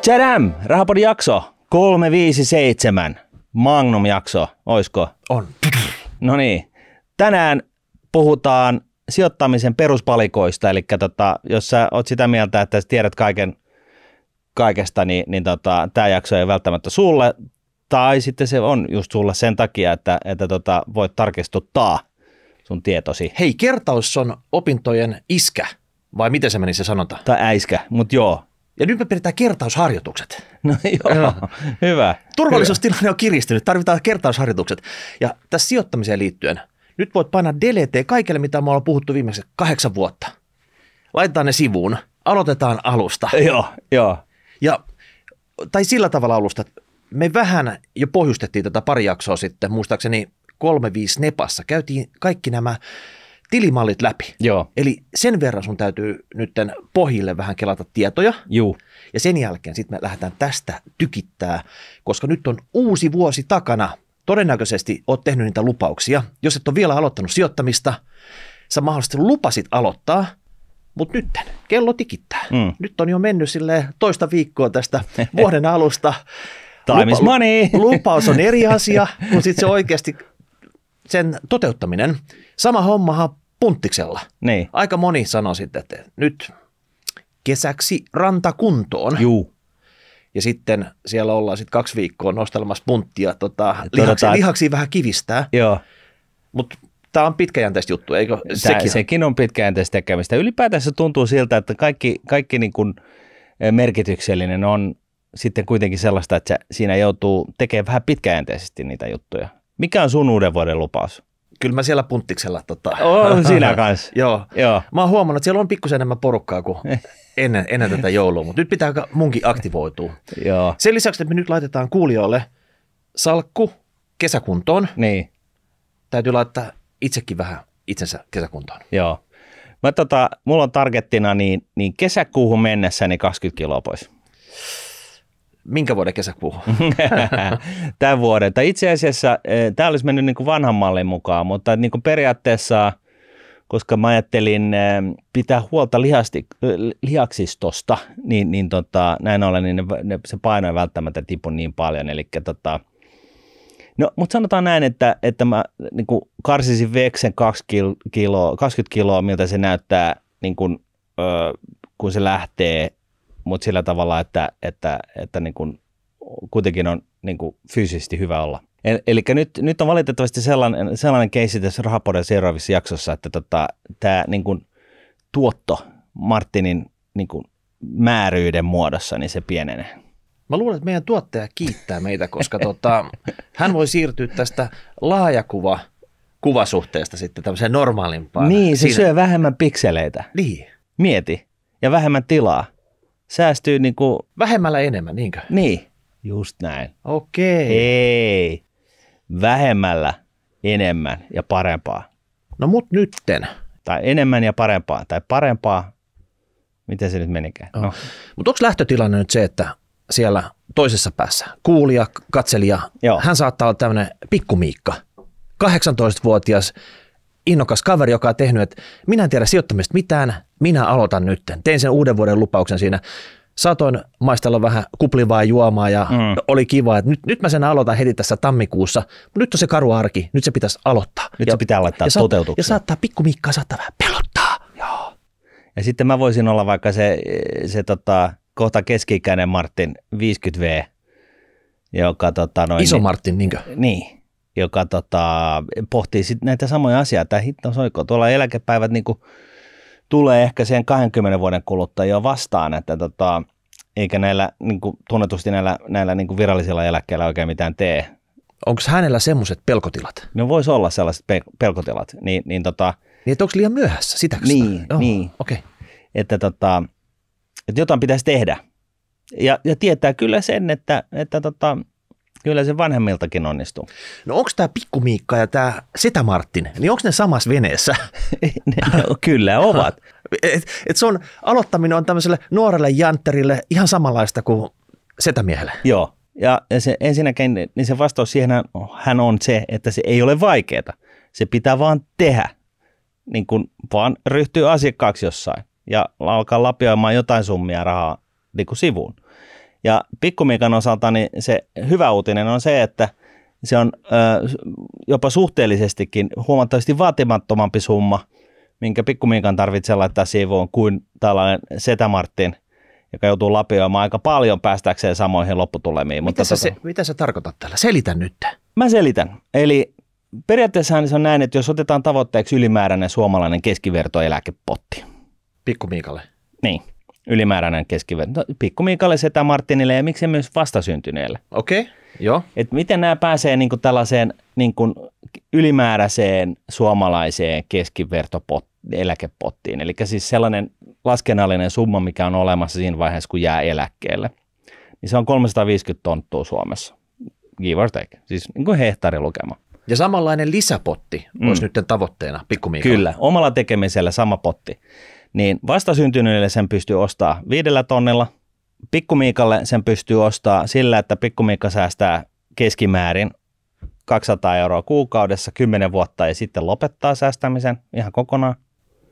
Tchadam! Rahapodin jakso 357. Magnum-jakso, oisko? On. No niin. Tänään puhutaan sijoittamisen peruspalikoista, eli jos sä oot sitä mieltä, että sä tiedät kaikesta, niin tämä jakso ei välttämättä sulle, tai sitten se on just sulle sen takia, että voit tarkistuttaa sun tietosi. Hei, kertaus on opintojen iskä, vai miten se meni se sanonta? Tai äiskä, mutta joo. Ja nyt me pidetään kertausharjoitukset. No joo, hyvä. Turvallisuustilanne on kiristynyt, tarvitaan kertausharjoitukset. Ja tässä sijoittamiseen liittyen, nyt voit painaa delete kaikille, mitä me ollaan puhuttu viimeksi 8 vuotta. Laitetaan ne sivuun, aloitetaan alusta. Joo. Tai sillä tavalla alusta, että me vähän jo pohjustettiin tätä pari jaksoa sitten, muistaakseni 35 Nepassa. Käytiin kaikki nämä tilimallit läpi. Joo. Eli sen verran sun täytyy nytten pohjille vähän kelata tietoja. Juu. Ja sen jälkeen sitten me lähdetään tästä tykittää, koska nyt on uusi vuosi takana. Todennäköisesti oot tehnyt niitä lupauksia. Jos et ole vielä aloittanut sijoittamista, sä mahdollisesti lupasit aloittaa, mutta nyt kello tikittää. Nyt on jo mennyt silleen toista viikkoa tästä vuoden alusta. Time is money. Lupaus on eri asia, kun sitten se oikeasti sen toteuttaminen. Sama hommahan punttiksella. Niin. Aika moni sanoo sitten, että nyt kesäksi rantakuntoon. Juu. Ja sitten siellä ollaan sitten 2 viikkoa nostelemassa punttia, lihaksi vähän kivistää. Joo. Mutta tämä on pitkäjänteistä juttu, eikö? Sekin on pitkäjänteistä tekemistä. Ylipäätänsä tuntuu siltä, että kaikki niin kuin merkityksellinen on sitten kuitenkin sellaista, että siinä joutuu tekemään vähän pitkäjänteisesti niitä juttuja. Mikä on sun uuden vuoden lupaus? Kyllä mä siellä punttiksella. On sinä kanssa. Joo. Mä oon huomannut, että siellä on pikkusen enemmän porukkaa kuin ennen tätä joulua, mutta nyt pitää munkin aktivoitua. Joo. Sen lisäksi, että me nyt laitetaan kuulijoille salkku kesäkuntoon. Niin. Täytyy laittaa itsekin vähän itsensä kesäkuntoon. Joo. Mulla on targettina niin kesäkuuhun mennessä niin 20 kiloa pois. Minkä vuoden kesäkuuhun? Tämän vuoden. Tai itse asiassa tämä olisi mennyt niin kuin vanhan mallin mukaan, mutta niin kuin periaatteessa, koska mä ajattelin pitää huolta lihaksistosta, niin näin ollen niin se paino ei välttämättä tipu niin paljon. No, mutta sanotaan näin, että mä niin kuin karsisin veksen 20 kiloa, miltä se näyttää, niin kuin, kun se lähtee, mutta sillä tavalla, että niin kuin, kuitenkin on niin kuin, fyysisesti hyvä olla. Eli nyt on valitettavasti sellainen keissi tässä Rahapodin seuraavissa jaksossa, että tämä niin kuin, tuotto Martinin niin kuin, määryyden muodossa, niin se pienenee. Mä luulen, että meidän tuottaja kiittää meitä, koska hän voi siirtyä tästä kuvasuhteesta sitten tämmöiseen normaalimpaan. Niin, se syö vähemmän pikseleitä. Niin. Mieti. Ja vähemmän tilaa. Säästyy niinku... Vähemmällä enemmän, niinkö? Niin, just näin. Okei. Ei, vähemmällä enemmän ja parempaa. No mut nytten. Tai enemmän ja parempaa, tai parempaa. Miten se nyt menikään? No. Mutta onko lähtötilanne nyt se, että siellä toisessa päässä kuulija, katselija, Joo. Hän saattaa olla tämmöinen pikkumiikka, 18-vuotias innokas kaveri, joka on tehnyt, että minä en tiedä sijoittamista mitään, minä aloitan nytten. Tein sen uuden vuoden lupauksen siinä. Saatoin maistella vähän kuplivaa juomaa ja oli kiva, että nyt mä sen aloitan heti tässä tammikuussa. Nyt on se karu arki, nyt se pitäisi aloittaa. Nyt se pitää laittaa toteutukseen. Ja saattaa pikkumiikkaa saattaa vähän pelottaa. Joo. Ja sitten mä voisin olla vaikka se kohta keski-ikäinen Martin 50V, joka Iso Martin, niinkö? Niin, joka pohtii sitten näitä samoja asioita. Tämä hitto soiko. Tuolla eläkepäivät niinku tulee ehkä sen 20 vuoden kuluttua jo vastaan, että eikä näillä niinku, tunnetusti näillä niinku virallisilla eläkkeillä oikein mitään tee. Onko hänellä semmoiset pelkotilat? No voisi olla sellaiset pelkotilat. Niin, että onko liian myöhässä? Sitäkö niin. Okay. Että jotain pitäisi tehdä. Ja tietää kyllä sen, että kyllä se vanhemmiltakin onnistuu. No onko tämä pikkumiikka ja tämä setä Martin, niin onko ne samassa veneessä? No, kyllä ovat. Et se on, aloittaminen on tämmöiselle nuorelle jantterille ihan samanlaista kuin setämiehelle. Joo, ja se ensinnäkin niin se vastaus siihen hän on se, että se ei ole vaikeaa. Se pitää vaan tehdä, niin kuin vaan ryhtyy asiakkaaksi jossain ja alkaa lapioimaan jotain summia rahaa niin kuin sivuun. Ja Pikku-Miikan osalta niin se hyvä uutinen on se, että se on jopa suhteellisestikin huomattavasti vaatimattomampi summa, minkä Pikku-Miikan tarvitsee laittaa siivuun kuin tällainen Setä-Martin, joka joutuu lapioimaan aika paljon päästäkseen samoihin lopputulemiin. Mitä sä tarkoitat tällä? Selitä nyt. Mä selitän. Eli periaatteessa se on näin, että jos otetaan tavoitteeksi ylimääräinen suomalainen keskivertoeläkepotti. Pikku-Miikalle. Niin, ylimääräinen keskiverto. Pikku-Miikalle, Setä-Martinille ja miksei myös vastasyntyneelle. Okei, joo. Et miten nämä pääsee niin kuin tällaiseen niin kuin ylimääräiseen suomalaiseen keskivertoeläkepottiin. Eli siis sellainen laskennallinen summa, mikä on olemassa siinä vaiheessa, kun jää eläkkeelle. Niin se on 350 tonttua Suomessa, give or take, siis niin kuin hehtaarilukema. Ja samanlainen lisäpotti olisi nyt tavoitteena Pikku-Miikalle. Kyllä, omalla tekemisellä sama potti. Niin vastasyntyneille sen pystyy ostamaan 5 tonnilla. Pikku-Miikalle sen pystyy ostamaan sillä, että Pikku-Miikka säästää keskimäärin 200 euroa kuukaudessa 10 vuotta ja sitten lopettaa säästämisen ihan kokonaan.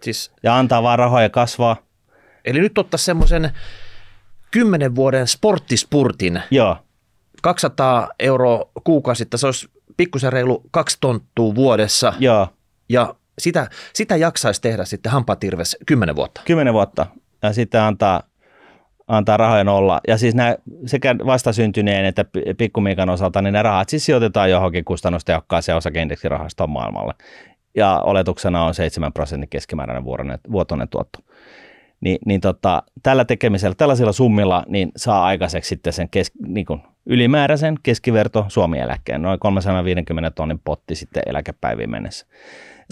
Siis, ja antaa vaan rahoja kasvaa. Eli nyt ottaisi semmoisen 10 vuoden sporttispurtin. Joo. 200 euroa kuukausista, se olisi pikkusen reilu 2 tonttua vuodessa. Joo. Ja sitä jaksaisi tehdä sitten hampaatirves 10 vuotta. 10 vuotta. Ja sitten antaa rahojen olla. Ja siis nämä sekä vastasyntyneen että Pikku-Miikan osalta, niin ne rahat siis sijoitetaan johonkin kustannustehokkaaseen osakeindeksirahastoon maailmalle. Ja oletuksena on 7% keskimääräinen vuotuinen tuotto. Tällä tekemisellä, tällaisilla summilla, niin saa aikaiseksi sitten sen ylimääräisen keskiverto Suomi-eläkkeen, noin 350 tonnin potti sitten eläkepäiviin mennessä.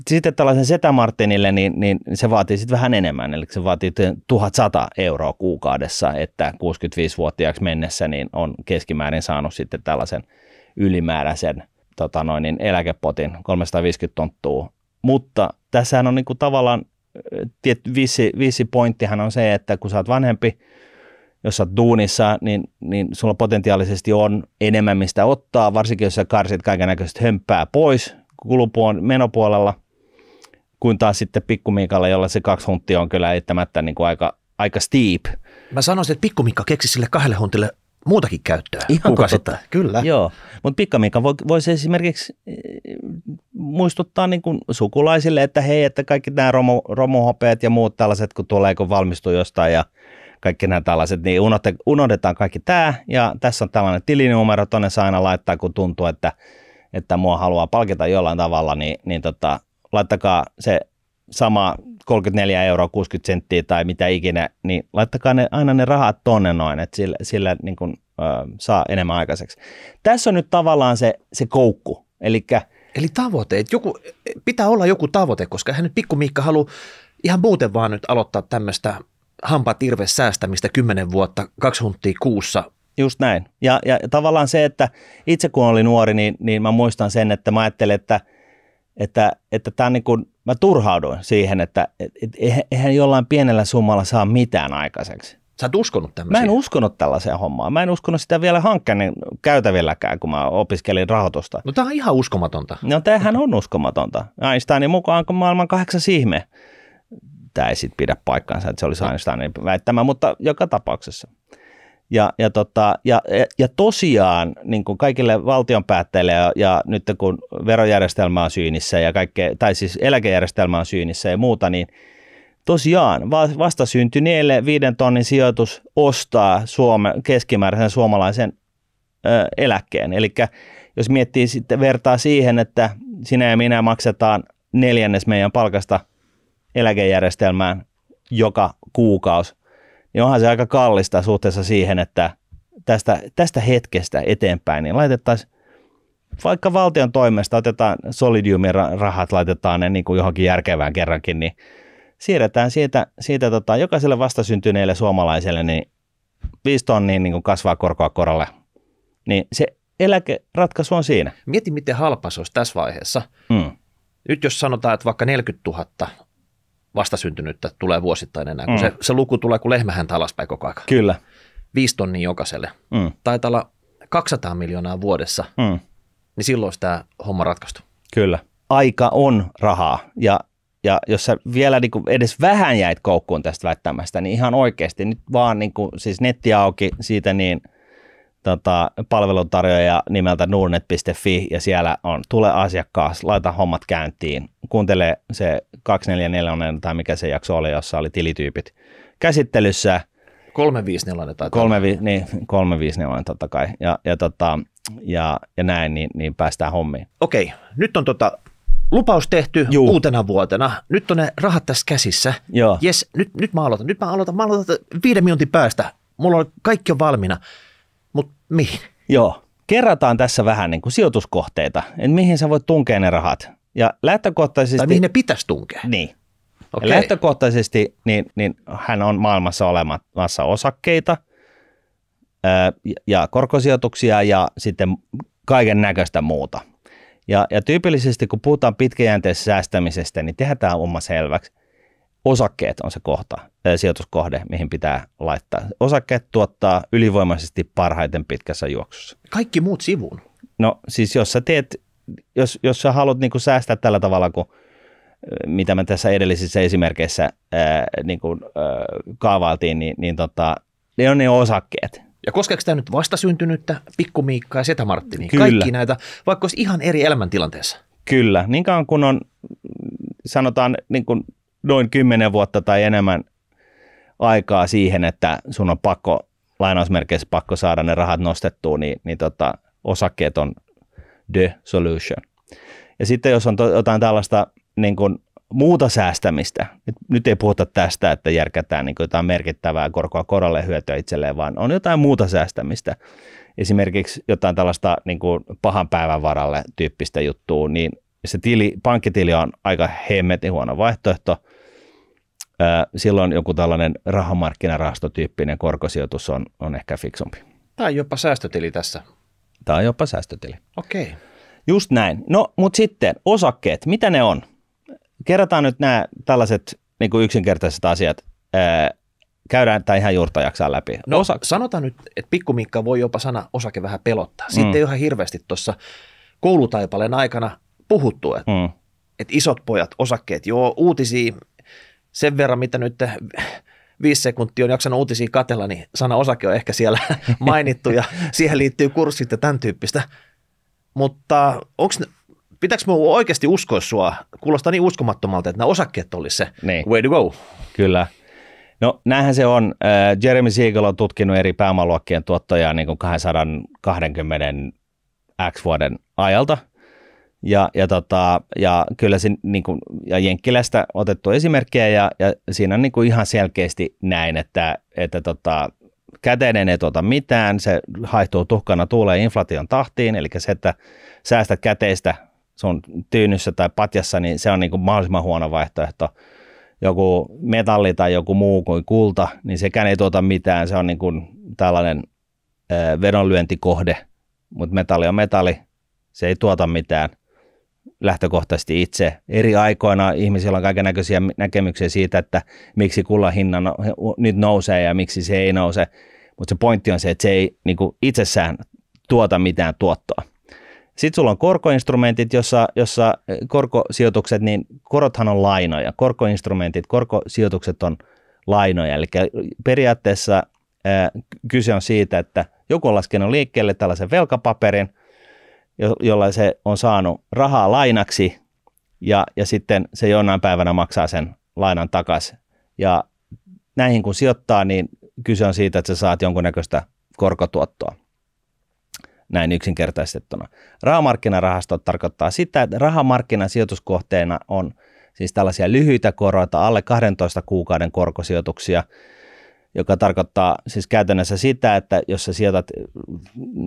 Sitten tällaisen Setä-Martinille, niin se vaatii sitten vähän enemmän, eli se vaatii 1100 euroa kuukaudessa, että 65-vuotiaaksi mennessä niin on keskimäärin saanut sitten tällaisen ylimääräisen eläkepotin 350 tonttua. Mutta tässähän on niinku tavallaan viisi pointtihan on se, että kun sä oot vanhempi, jos sä oot duunissa, niin sulla potentiaalisesti on enemmän mistä ottaa, varsinkin jos sä karsit kaikennäköistä hömppää pois menopuolella, kuin taas sitten Pikku-Miikalle, jolla se 2 hunttia on kyllä eittämättä niin kuin aika steep. Mä sanoisin, että Pikku-Miikka keksi sille 2 huntille muutakin käyttöä. Ihan totta. Kyllä. Joo, mutta Pikku-Miikka voisi esimerkiksi muistuttaa niin kuin sukulaisille, että hei, että kaikki nämä romuhopeat ja muut tällaiset, kun tulee, kun valmistuu jostain ja kaikki nämä tällaiset, niin unohdetaan kaikki tämä ja tässä on tällainen tilinumero, tonne saa aina laittaa, kun tuntuu, että mua haluaa palkita jollain tavalla, niin laittakaa se sama 34 euroa 60 senttiä tai mitä ikinä, niin laittakaa aina ne rahat tonne noin, että sillä niin kuin, saa enemmän aikaiseksi. Tässä on nyt tavallaan se koukku, Eli tavoite, että pitää olla joku tavoite, koska hän nyt Pikku-Miikka haluaa ihan muuten vaan nyt aloittaa tämmöistä hampaatirves säästämistä 10 vuotta, 2 hunttia kuussa. Just näin. Ja tavallaan se, että itse kun olin nuori, niin mä muistan sen, että mä ajattelin, että tämä on niin kuin, mä turhauduin siihen, että eihän jollain pienellä summalla saa mitään aikaiseksi. Sä et uskonut tämmöisiä? Mä en uskonut tällaiseen hommaan. Mä en uskonut sitä vielä hankkeen käytävilläkään, kun mä opiskelin rahoitusta. No tää on ihan uskomatonta. No tämähän on uskomatonta. Einsteinin mukaan on maailman 8. ihme. Tämä ei sitten pidä paikkaansa, että se olisi Einsteinin väittämä, mutta joka tapauksessa. Ja tosiaan niin kuin kaikille valtionpäättäjille ja nyt kun verojärjestelmä on syynissä ja tai siis eläkejärjestelmä on syynissä ja muuta, niin tosiaan vastasyntyneelle 5 tonnin sijoitus ostaa keskimääräisen suomalaisen eläkkeen. Eli jos miettii sitten vertaa siihen, että sinä ja minä maksetaan 1/4 meidän palkasta eläkejärjestelmään joka kuukausi, niin onhan se aika kallista suhteessa siihen, että tästä hetkestä eteenpäin niin laitettaisiin vaikka valtion toimesta, otetaan Solidiumin rahat, laitetaan ne niin kuin johonkin järkevään kerrankin, niin siirretään siitä jokaiselle vastasyntyneelle suomalaiselle niin 5 tonnia niin kuin kasvaa korkoa korolle. Niin se eläkeratkaisu on siinä. Mieti, miten halpa se olisi tässä vaiheessa. Nyt jos sanotaan, että vaikka 40 000 vastasyntynyttä tulee vuosittain enää, kun se luku tulee kuin lehmähäntä alaspäin koko ajan. Kyllä. 5 tonnia jokaiselle. Taitaa olla 200 miljoonaa vuodessa, niin silloin olisi tämä homma ratkaistu. Kyllä. Aika on rahaa ja jos sä vielä niin kuin edes vähän jäit koukkuun tästä väittämästä, niin ihan oikeasti nyt vaan niin kuin, siis netti auki siitä, niin palveluntarjoaja nimeltä nordnet.fi ja siellä on tule asiakkaas, laita hommat käyntiin, kuuntele se 244 tai mikä se jakso oli, jossa oli tilityypit käsittelyssä. 354 tai 354 totta kai ja näin, niin päästään hommiin. Okei, nyt on lupaus tehty uutena vuotena. Nyt on ne rahat tässä käsissä. Joo. Jes, nyt mä aloitan. Mä aloitan 5 minuutin päästä. Mulla on kaikki on valmiina. Mutta mihin? Joo. Kerrataan tässä vähän niin kuin sijoituskohteita, että mihin sä voit tunkea ne rahat. Ja lähtökohtaisesti... Tai mihin ne pitäisi tunkea. Niin. Okay. Lähtökohtaisesti niin hän on maailmassa olemassa osakkeita ja korkosijoituksia ja sitten kaiken näköistä muuta. Ja tyypillisesti, kun puhutaan pitkäjänteisestä säästämisestä, niin tehdään tämä homma selväksi. Osakkeet on se sijoituskohde, mihin pitää laittaa. Osakkeet tuottaa ylivoimaisesti parhaiten pitkässä juoksussa. Kaikki muut sivuun. No siis jos sä haluat niin kuin säästää tällä tavalla, kuin mitä me tässä edellisissä esimerkkeissä kaavailtiin, ne on ne osakkeet. Ja koskeeko tämä nyt vastasyntynyttä, pikkumiikkaa ja Setä Marttinia? Kyllä. Kaikki näitä, vaikka olisi ihan eri elämäntilanteessa. Kyllä, niin kauan kun on, sanotaan niin kuin noin 10 vuotta tai enemmän aikaa siihen, että sun on pakko, lainausmerkeissä pakko saada ne rahat nostettua, niin osakkeet on the solution. Ja sitten jos on jotain tällaista niin kuin muuta säästämistä, nyt ei puhuta tästä, että järkätään niin kuin jotain merkittävää korkoa korolle hyötyä itselleen, vaan on jotain muuta säästämistä. Esimerkiksi jotain tällaista niin kuin pahan päivän varalle tyyppistä juttua, niin se pankkitili on aika hemmetin huono vaihtoehto. Silloin joku tällainen rahamarkkinarahastotyyppinen korkosijoitus on ehkä fiksumpi. Tai jopa säästötili tässä. Tai jopa säästötili. Okei. Just näin. No, mutta sitten osakkeet, mitä ne on? Kerrotaan nyt nämä tällaiset niin kuin yksinkertaiset asiat. Käydään tämä ihan juurta jaksaa läpi. No sanotaan nyt, että pikkumiikka voi jopa sana osake vähän pelottaa. Sitten ei ole ihan hirveästi tuossa koulutaipaleen aikana puhuttu, että isot pojat, osakkeet, uutisia sen verran, mitä nyt 5 sekuntia on jaksanut uutisia katsella, niin sana osake on ehkä siellä mainittu ja siihen liittyy kurssit ja tämän tyyppistä. Mutta pitääkö minua oikeasti uskoa sua? Kuulostaa niin uskomattomalta, että nämä osakkeet olisi se way to go. Kyllä. No näinhän se on. Jeremy Siegel on tutkinut eri pääomaluokkien tuottoja niin kuin 220 X vuoden ajalta. Ja kyllä se, niin kuin, ja Jenkkilästä otettu esimerkkejä ja siinä on niin kuin ihan selkeästi näin, että käteinen ei tuota mitään, se haihtuu tuhkana tuuleen inflaation tahtiin, eli se, että säästät käteistä sun tyynyssä tai patjassa, niin se on niin kuin mahdollisimman huono vaihtoehto. Joku metalli tai joku muu kuin kulta, niin sekään ei tuota mitään, se on niin kuin tällainen vedonlyöntikohde, mutta metalli on metalli, se ei tuota mitään. Lähtökohtaisesti itse. Eri aikoina ihmisillä on kaikennäköisiä näkemyksiä siitä, että miksi kullan hinta nyt nousee ja miksi se ei nouse, mutta se pointti on se, että se ei niin kuin itsessään tuota mitään tuottoa. Sitten sulla on korkoinstrumentit, jossa korkosijoitukset, niin korothan on lainoja. Korkoinstrumentit, korkosijoitukset on lainoja, eli periaatteessa kyse on siitä, että joku on laskenut liikkeelle tällaisen velkapaperin, jolla se on saanut rahaa lainaksi ja sitten se jonain päivänä maksaa sen lainan takaisin. Ja näihin kun sijoittaa, niin kyse on siitä, että sä saat jonkunnäköistä korkotuottoa. Näin yksinkertaistettuna. Rahamarkkinarahastot tarkoittaa sitä, että rahamarkkinasijoituskohteena on siis tällaisia lyhyitä koroita, alle 12 kuukauden korkosijoituksia, joka tarkoittaa siis käytännössä sitä, että jos sä sijoitat,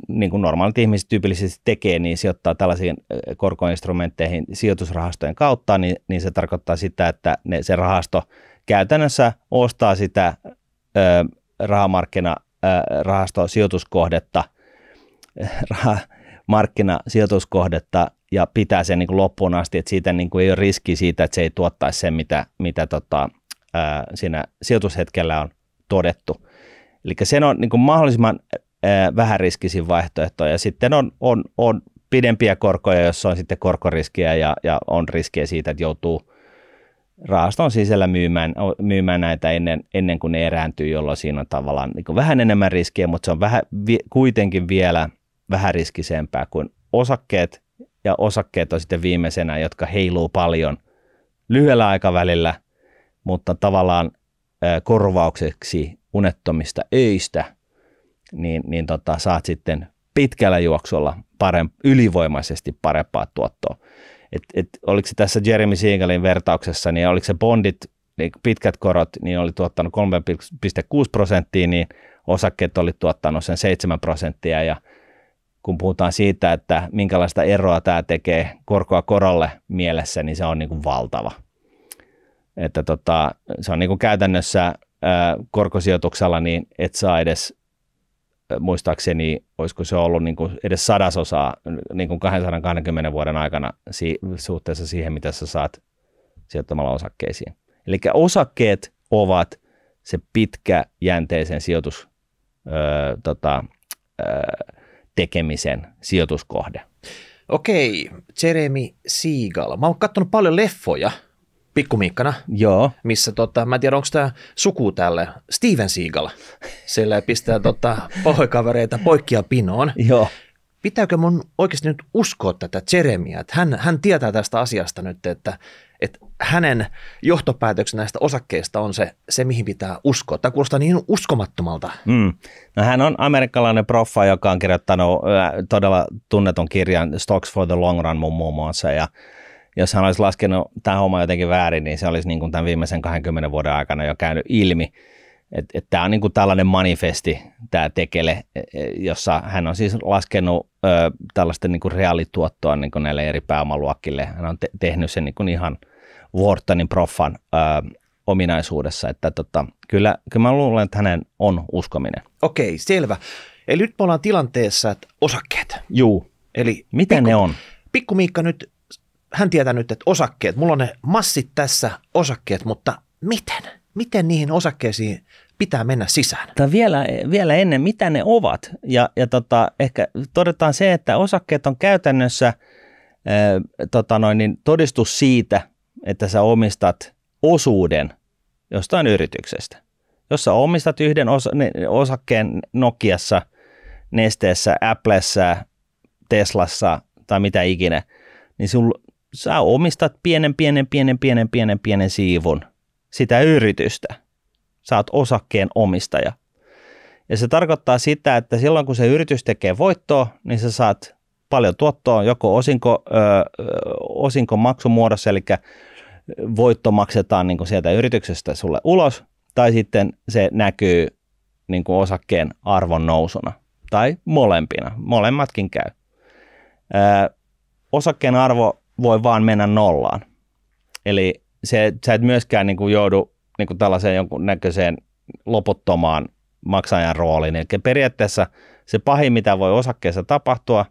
niin kuin normaalit ihmiset tyypillisesti tekee, niin sijoittaa tällaisiin korkoinstrumentteihin sijoitusrahastojen kautta, niin se tarkoittaa sitä, että se rahasto käytännössä ostaa sitä rahamarkkinasijoituskohdetta ja pitää sen niin kuin loppuun asti, että siitä niin kuin ei ole riski siitä, että se ei tuottaisi sen, mitä siinä sijoitushetkellä on todettu. Eli se on niin kuin mahdollisimman vähäriskisin vaihtoehto, ja sitten on pidempiä korkoja, jossa on sitten korkoriskiä ja on riskiä siitä, että joutuu rahaston sisällä myymään näitä ennen kuin ne erääntyy, jolloin siinä on tavallaan niin vähän enemmän riskiä, mutta se on kuitenkin vielä vähän riskisempää kuin osakkeet, ja osakkeet on sitten viimeisenä, jotka heiluu paljon lyhyellä aikavälillä, mutta tavallaan korvaukseksi unettomista öistä, niin saat sitten pitkällä juoksulla ylivoimaisesti parempaa tuottoa. Oliko se tässä Jeremy Siegelin vertauksessa, niin oliko se bondit, niin pitkät korot, niin oli tuottanut 3,6%, niin osakkeet oli tuottanut sen 7%, ja kun puhutaan siitä, että minkälaista eroa tämä tekee korkoa korolle mielessä, niin se on niin kuin valtava. Että se on niin kuin käytännössä korkosijoituksella, niin et saa edes, muistaakseni, olisiko se ollut niin kuin edes 100% niin kuin 220 vuoden aikana suhteessa siihen, mitä sä saat sijoittamalla osakkeisiin. Eli osakkeet ovat se pitkäjänteisen tekemisen sijoituskohde. Okei, Jeremy Siegel. Mä oon katsonut paljon leffoja pikkumiikkana, Joo. missä mä en tiedä, onko tämä suku tälle, Steven Seagal, sillä pistää pohjoikavereita poikkia pinoon. Joo. Pitääkö mun oikeasti nyt uskoa tätä Jeremyä, että hän tietää tästä asiasta nyt, että hänen johtopäätöksen näistä osakkeista on se, mihin pitää uskoa. Tämä kuulostaa niin uskomattomalta. No, hän on amerikkalainen proffa, joka on kirjoittanut todella tunnetun kirjan Stocks for the Long Run muun muassa, ja jos hän olisi laskenut tämän homman jotenkin väärin, niin se olisi niin kuin tämän viimeisen 20 vuoden aikana jo käynyt ilmi. Että tämä on niin kuin tällainen manifesti, tämä tekele, jossa hän on siis laskenut tällaista niin kuin reaalituottoa niin kuin näille eri pääomaluokkille. Hän on tehnyt sen niin kuin ihan Whartonin proffan ominaisuudessa. Että kyllä mä luulen, että hänen on uskominen. Okei, selvä. Eli nyt me ollaan tilanteessa, että osakkeet. Juu. Eli mitä ne on? Pikkumiikka nyt, hän tietää nyt, että osakkeet, mulla on ne massit tässä, osakkeet, mutta miten niihin osakkeisiin pitää mennä sisään? Tai vielä ennen, mitä ne ovat. Ja ehkä todetaan se, että osakkeet on käytännössä todistus siitä, että sä omistat osuuden jostain yrityksestä. Jos sä omistat yhden osakkeen Nokiassa, Nesteessä, Applessa, Teslassa tai mitä ikinä, niin sä omistat pienen siivun sitä yritystä. Sä oot osakkeen omistaja. Ja se tarkoittaa sitä, että silloin kun se yritys tekee voittoa, niin sä saat paljon tuottoa, joko osinkomaksun muodossa, eli voitto maksetaan niin kuin sieltä yrityksestä sulle ulos, tai sitten se näkyy niin kuin osakkeen arvon nousuna, tai molempina. Molemmatkin käy. Osakkeen arvo voi vaan mennä nollaan. Eli sä et myöskään niin kuin joudu niin kuin tällaiseen jonkun näköiseen loputtomaan maksajan rooliin. Eli periaatteessa se pahin, mitä voi osakkeessa tapahtua,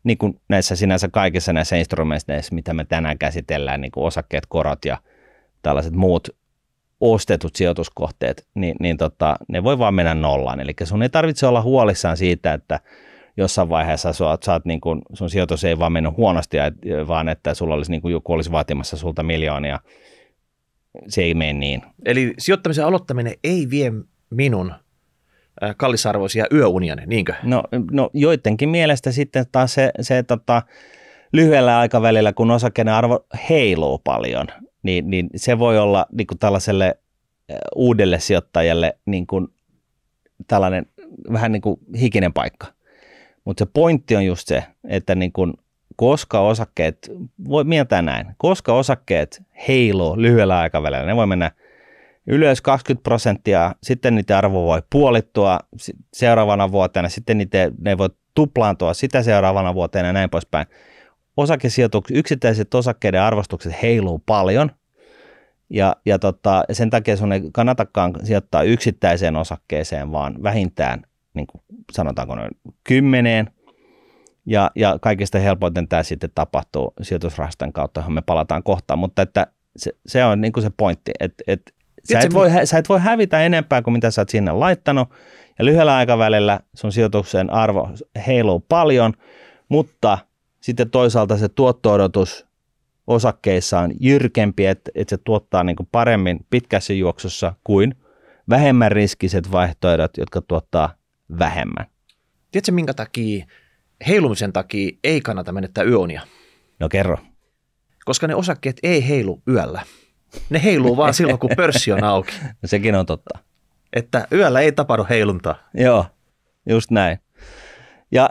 niin kuin näissä sinänsä kaikissa näissä instrumenteissa, mitä me tänään käsitellään, niin kuin osakkeet, korot ja tällaiset muut ostetut sijoituskohteet, ne voi vaan mennä nollaan. Eli sun ei tarvitse olla huolissaan siitä, että jossain vaiheessa saat niin kuin, sun sijoitus ei vaan mennyt huonosti, vaan että sulla olisi niin kuin joku olisi vaatimassa sulta miljoonia. Se ei mene niin. Eli sijoittamisen aloittaminen ei vie minun kallisarvoisia yöuniani, niinkö? No joidenkin mielestä sitten taas se lyhyellä aikavälillä, kun osakkeiden arvo heiluu paljon, niin se voi olla niin kuin tällaiselle uudelle sijoittajalle niin kuin tällainen vähän niin kuin hikinen paikka. Mutta se pointti on just se, että niin kuin, koska osakkeet, voi mieltää näin, koska osakkeet heiluu lyhyellä aikavälillä, ne voi mennä ylös 20%, sitten niiden arvo voi puolittua seuraavana vuotena, sitten ne voi tuplaantua sitä seuraavana vuotena ja näin poispäin. Yksittäiset osakkeiden arvostukset heiluu paljon, ja sen takia sun ei kannatakaan sijoittaa yksittäiseen osakkeeseen, vaan vähintään, niin kuin sanotaanko noin 10, ja kaikista helpoiten tämä sitten tapahtuu sijoitusrahaston kautta, johon me palataan kohtaan, mutta että se on niin kuin se pointti, että sä et voi hävitä enempää kuin mitä sä oot sinne laittanut, ja lyhyellä aikavälillä sun sijoituksen arvo heiluu paljon, mutta sitten toisaalta se tuotto-odotus osakkeissa on jyrkempi, että se tuottaa niin kuin paremmin pitkässä juoksussa kuin vähemmän riskiset vaihtoehdot, jotka tuottaa vähemmän. Tiedätkö, minkä takia heilumisen takia ei kannata menettää yöunia? No kerro. Koska ne osakkeet ei heilu yöllä. Ne heiluu vaan silloin, kun pörssi on auki. No sekin on totta. Että yöllä ei tapahdu heiluntaa. Joo, just näin. Ja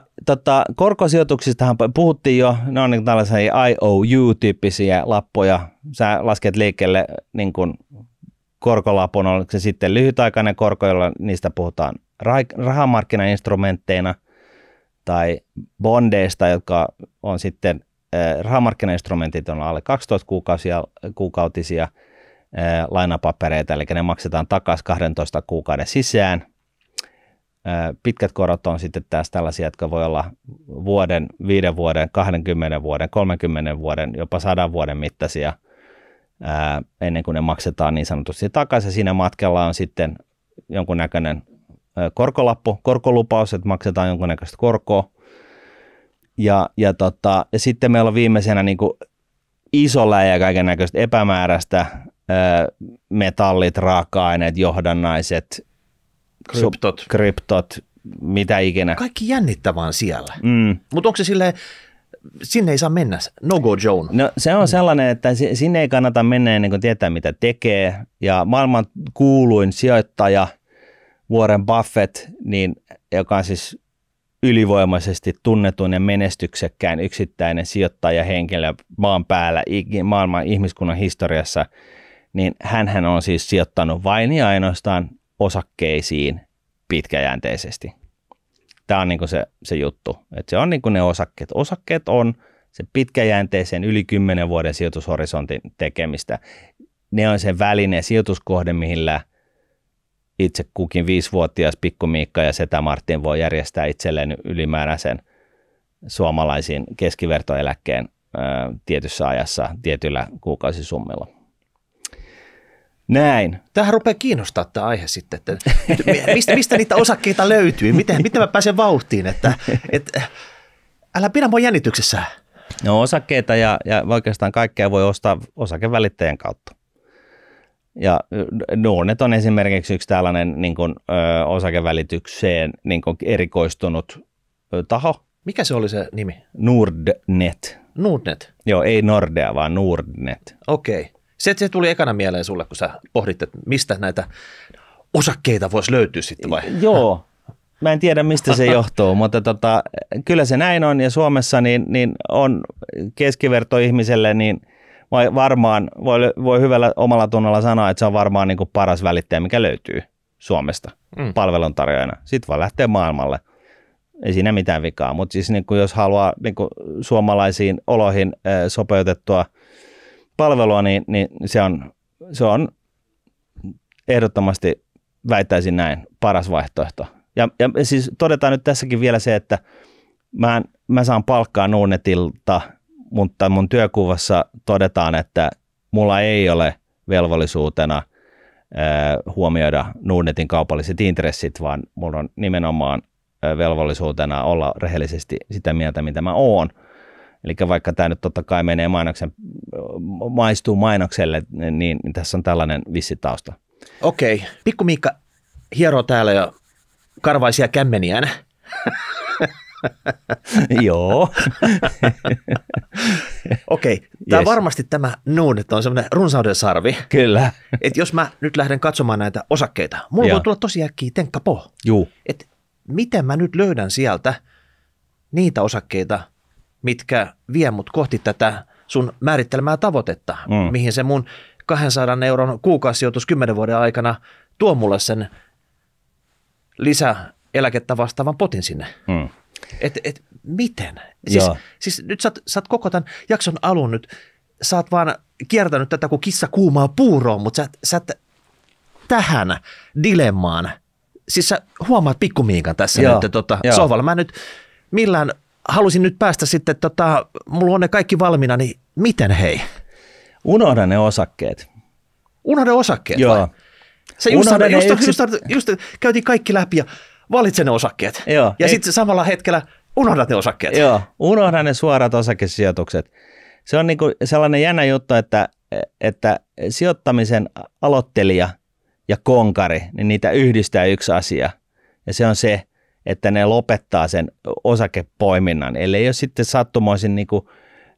korkosijoituksistahan puhuttiin jo, ne on niin tällaisia IOU-tyyppisiä lappuja. Sä lasket liikkeelle niin kuin korkolapun, oliko se sitten lyhytaikainen korko, jolla niistä puhutaan rahamarkkinainstrumentteina tai bondeista, jotka on sitten, rahamarkkinainstrumentit on alle 12 kuukautisia lainapapereita, eli ne maksetaan takaisin 12 kuukauden sisään. Pitkät korot on sitten taas tällaisia, jotka voi olla vuoden, 5 vuoden, 20 vuoden, 30 vuoden, jopa 100 vuoden mittaisia ennen kuin ne maksetaan niin sanotusti takaisin. Siinä matkalla on sitten jonkunnäköinen korkolappu, korkolupaus, että maksetaan jonkunnäköistä korkoa. Ja sitten meillä on viimeisenä niin kuin iso läjä kaikennäköistä epämääräistä, metallit, raaka-aineet, johdannaiset, kryptot, mitä ikinä. Kaikki jännittävää siellä. Mutta onko se silleen, sinne ei saa mennä, no go zone? No se on sellainen, että sinne ei kannata mennä ennen kuin tietää, mitä tekee. Ja maailman kuuluin sijoittaja Warren Buffett, niin, joka on siis ylivoimaisesti tunnetun ja menestyksekkään yksittäinen sijoittajahenkilö maan päällä maailman ihmiskunnan historiassa, niin hänhän on siis sijoittanut vain ja ainoastaan osakkeisiin pitkäjänteisesti. Tämä on niin kuin se juttu, että se on niin kuin ne osakkeet. Osakkeet on se pitkäjänteisen yli 10 vuoden sijoitushorisontin tekemistä. Ne on se väline, sijoituskohde, millä itse kukin 5-vuotias pikku Miikka ja setä Martin voi järjestää itselleen ylimääräisen suomalaisiin keskivertoeläkkeen tietyssä ajassa tietyillä kuukausisummilla. Näin. Tämähän rupeaa kiinnostaa tämä aihe sitten, että mistä niitä osakkeita löytyy, miten mä pääsen vauhtiin, että älä pidä mua jännityksessä. No osakkeita ja oikeastaan kaikkea voi ostaa osakevälittäjän kautta. Ja Nordnet on esimerkiksi yksi tällainen niin kuin, osakevälitykseen niin kuin erikoistunut taho. Mikä se oli se nimi? Nordnet. Nordnet? Joo, ei Nordea, vaan Nordnet. Okei. Se tuli ekana mieleen sulle, kun sä pohdit, että mistä näitä osakkeita voisi löytyä sitten vai? Joo, mä en tiedä mistä se johtuu, mutta kyllä se näin on ja Suomessa niin on keskivertoihmiselle niin varmaan voi hyvällä omalla tunnolla sanoa, että se on varmaan niin kuin paras välittäjä, mikä löytyy Suomesta palveluntarjoajana. Sitten vaan lähtee maailmalle. Ei siinä mitään vikaa, mutta siis niin kuin jos haluaa niin kuin suomalaisiin oloihin sopeutettua palvelua, niin se on ehdottomasti, väittäisin näin, paras vaihtoehto. Ja siis todetaan nyt tässäkin vielä se, että mä saan palkkaa Nordnetilta, mutta mun työkuvassa todetaan, että mulla ei ole velvollisuutena huomioida Nordnetin kaupalliset intressit, vaan mulla on nimenomaan velvollisuutena olla rehellisesti sitä mieltä, mitä mä oon. Eli vaikka tämä nyt totta kai menee maistuu mainokselle, niin tässä on tällainen vissi tausta. Okei. Pikku Miikka hieroo täällä jo karvaisia kämmeniään. Joo. Okei. Tämä varmasti tämä Nordnet on semmoinen runsauden sarvi. Kyllä. Että jos mä nyt lähden katsomaan näitä osakkeita, mulla voi tulla tosi äkkiä tenkka po. Juu. Että miten mä nyt löydän sieltä niitä osakkeita, mitkä vie mut kohti tätä sun määrittelemää tavoitetta, mihin se mun 200 € kuukausisijoitus 10 vuoden aikana tuo mulle sen lisäeläkettä vastaavan potin sinne. Et miten? Siis nyt sä oot koko tämän jakson alun nyt, sä oot vaan kiertänyt tätä kuin kissa kuumaa puuroon, mutta sä et tähän dilemmaan. Siis sä huomaat Pikku Miikan tässä nyt sohvalla. Mä nyt halusin nyt päästä sitten, mulla on ne kaikki valmiina, niin miten hei? Unohda ne osakkeet. Unohda osakkeet Joo. vai? Just käytiin kaikki läpi ja valitse ne osakkeet. Joo. Ja sitten samalla hetkellä unohdat ne osakkeet. Joo, unohda ne suorat osakesijoitukset. se on niin kuin sellainen jännä juttu, että sijoittamisen aloittelija ja konkari, niin niitä yhdistää yksi asia. Ja se on se, että ne lopettaa sen osakepoiminnan. Eli ei ole sitten sattumoisin niin kuin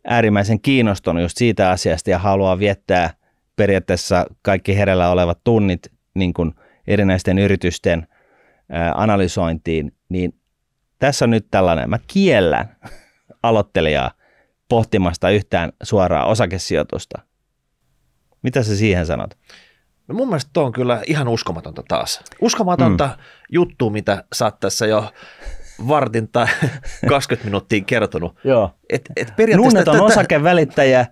äärimmäisen kiinnostunut just siitä asiasta ja haluaa viettää periaatteessa kaikki hereillä olevat tunnit niin kuin erinäisten yritysten analysointiin, niin tässä on nyt tällainen, mä kiellän aloittelijaa pohtimasta yhtään suoraa osakesijoitusta. Mitä sä siihen sanot? No mun mielestä tuo on kyllä ihan uskomatonta taas. Uskomatonta juttua, mitä sä oot tässä jo vartin tai 20 minuuttia kertonut. Joo. Periaatteessa on osakevälittäjä,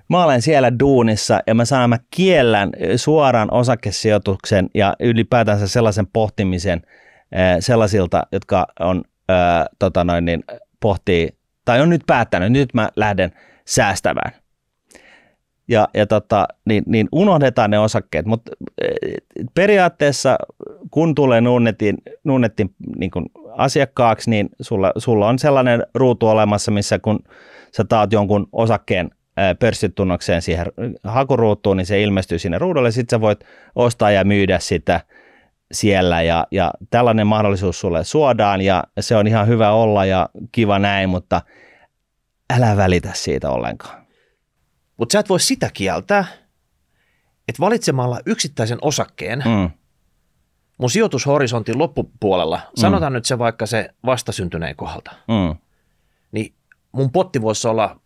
mä olen siellä duunissa ja mä kiellän suoran osakesijoituksen ja ylipäätänsä sellaisen pohtimisen sellaisilta, jotka on pohtii tai on nyt päättänyt, nyt mä lähden säästämään. Niin unohdetaan ne osakkeet, mutta periaatteessa kun tulee Nordnetin niin kuin asiakkaaksi, niin sulla on sellainen ruutu olemassa, missä kun sä taat jonkun osakkeen pörssitunnokseen siihen hakuruutuun, niin se ilmestyy sinne ruudulle, sitten sä voit ostaa ja myydä sitä siellä ja tällainen mahdollisuus sulle suodaan ja se on ihan hyvä olla ja kiva näin, mutta älä välitä siitä ollenkaan. Mutta sä et voi sitä kieltää, että valitsemalla yksittäisen osakkeen mun sijoitushorisontin loppupuolella, sanotaan nyt se vaikka se vastasyntyneen kohdalta, niin mun potti voisi olla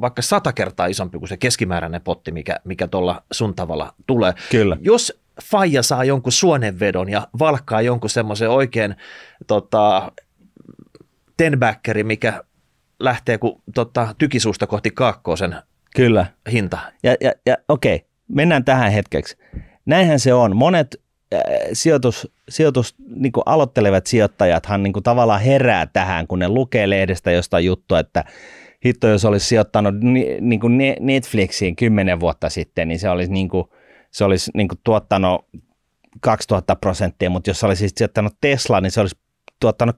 vaikka 100 kertaa isompi kuin se keskimääräinen potti, mikä tuolla sun tavalla tulee. Kyllä. Jos faija saa jonkun suonenvedon ja valkkaa jonkun semmoisen oikein tenbäkkeri, mikä lähtee tykisuusta kohti kaakkoisen Kyllä. hinta. Ja okei, mennään tähän hetkeksi. Näinhän se on. Monet sijoitus niin kuin aloittelevat sijoittajathan niin kuin tavallaan herää tähän, kun ne lukee lehdestä jostain juttua, että hitto, jos olisi sijoittanut niin kuin Netflixiin 10 vuotta sitten, niin se olisi tuottanut 2000%, mutta jos olisi sijoittanut Tesla, niin se olisi tuottanut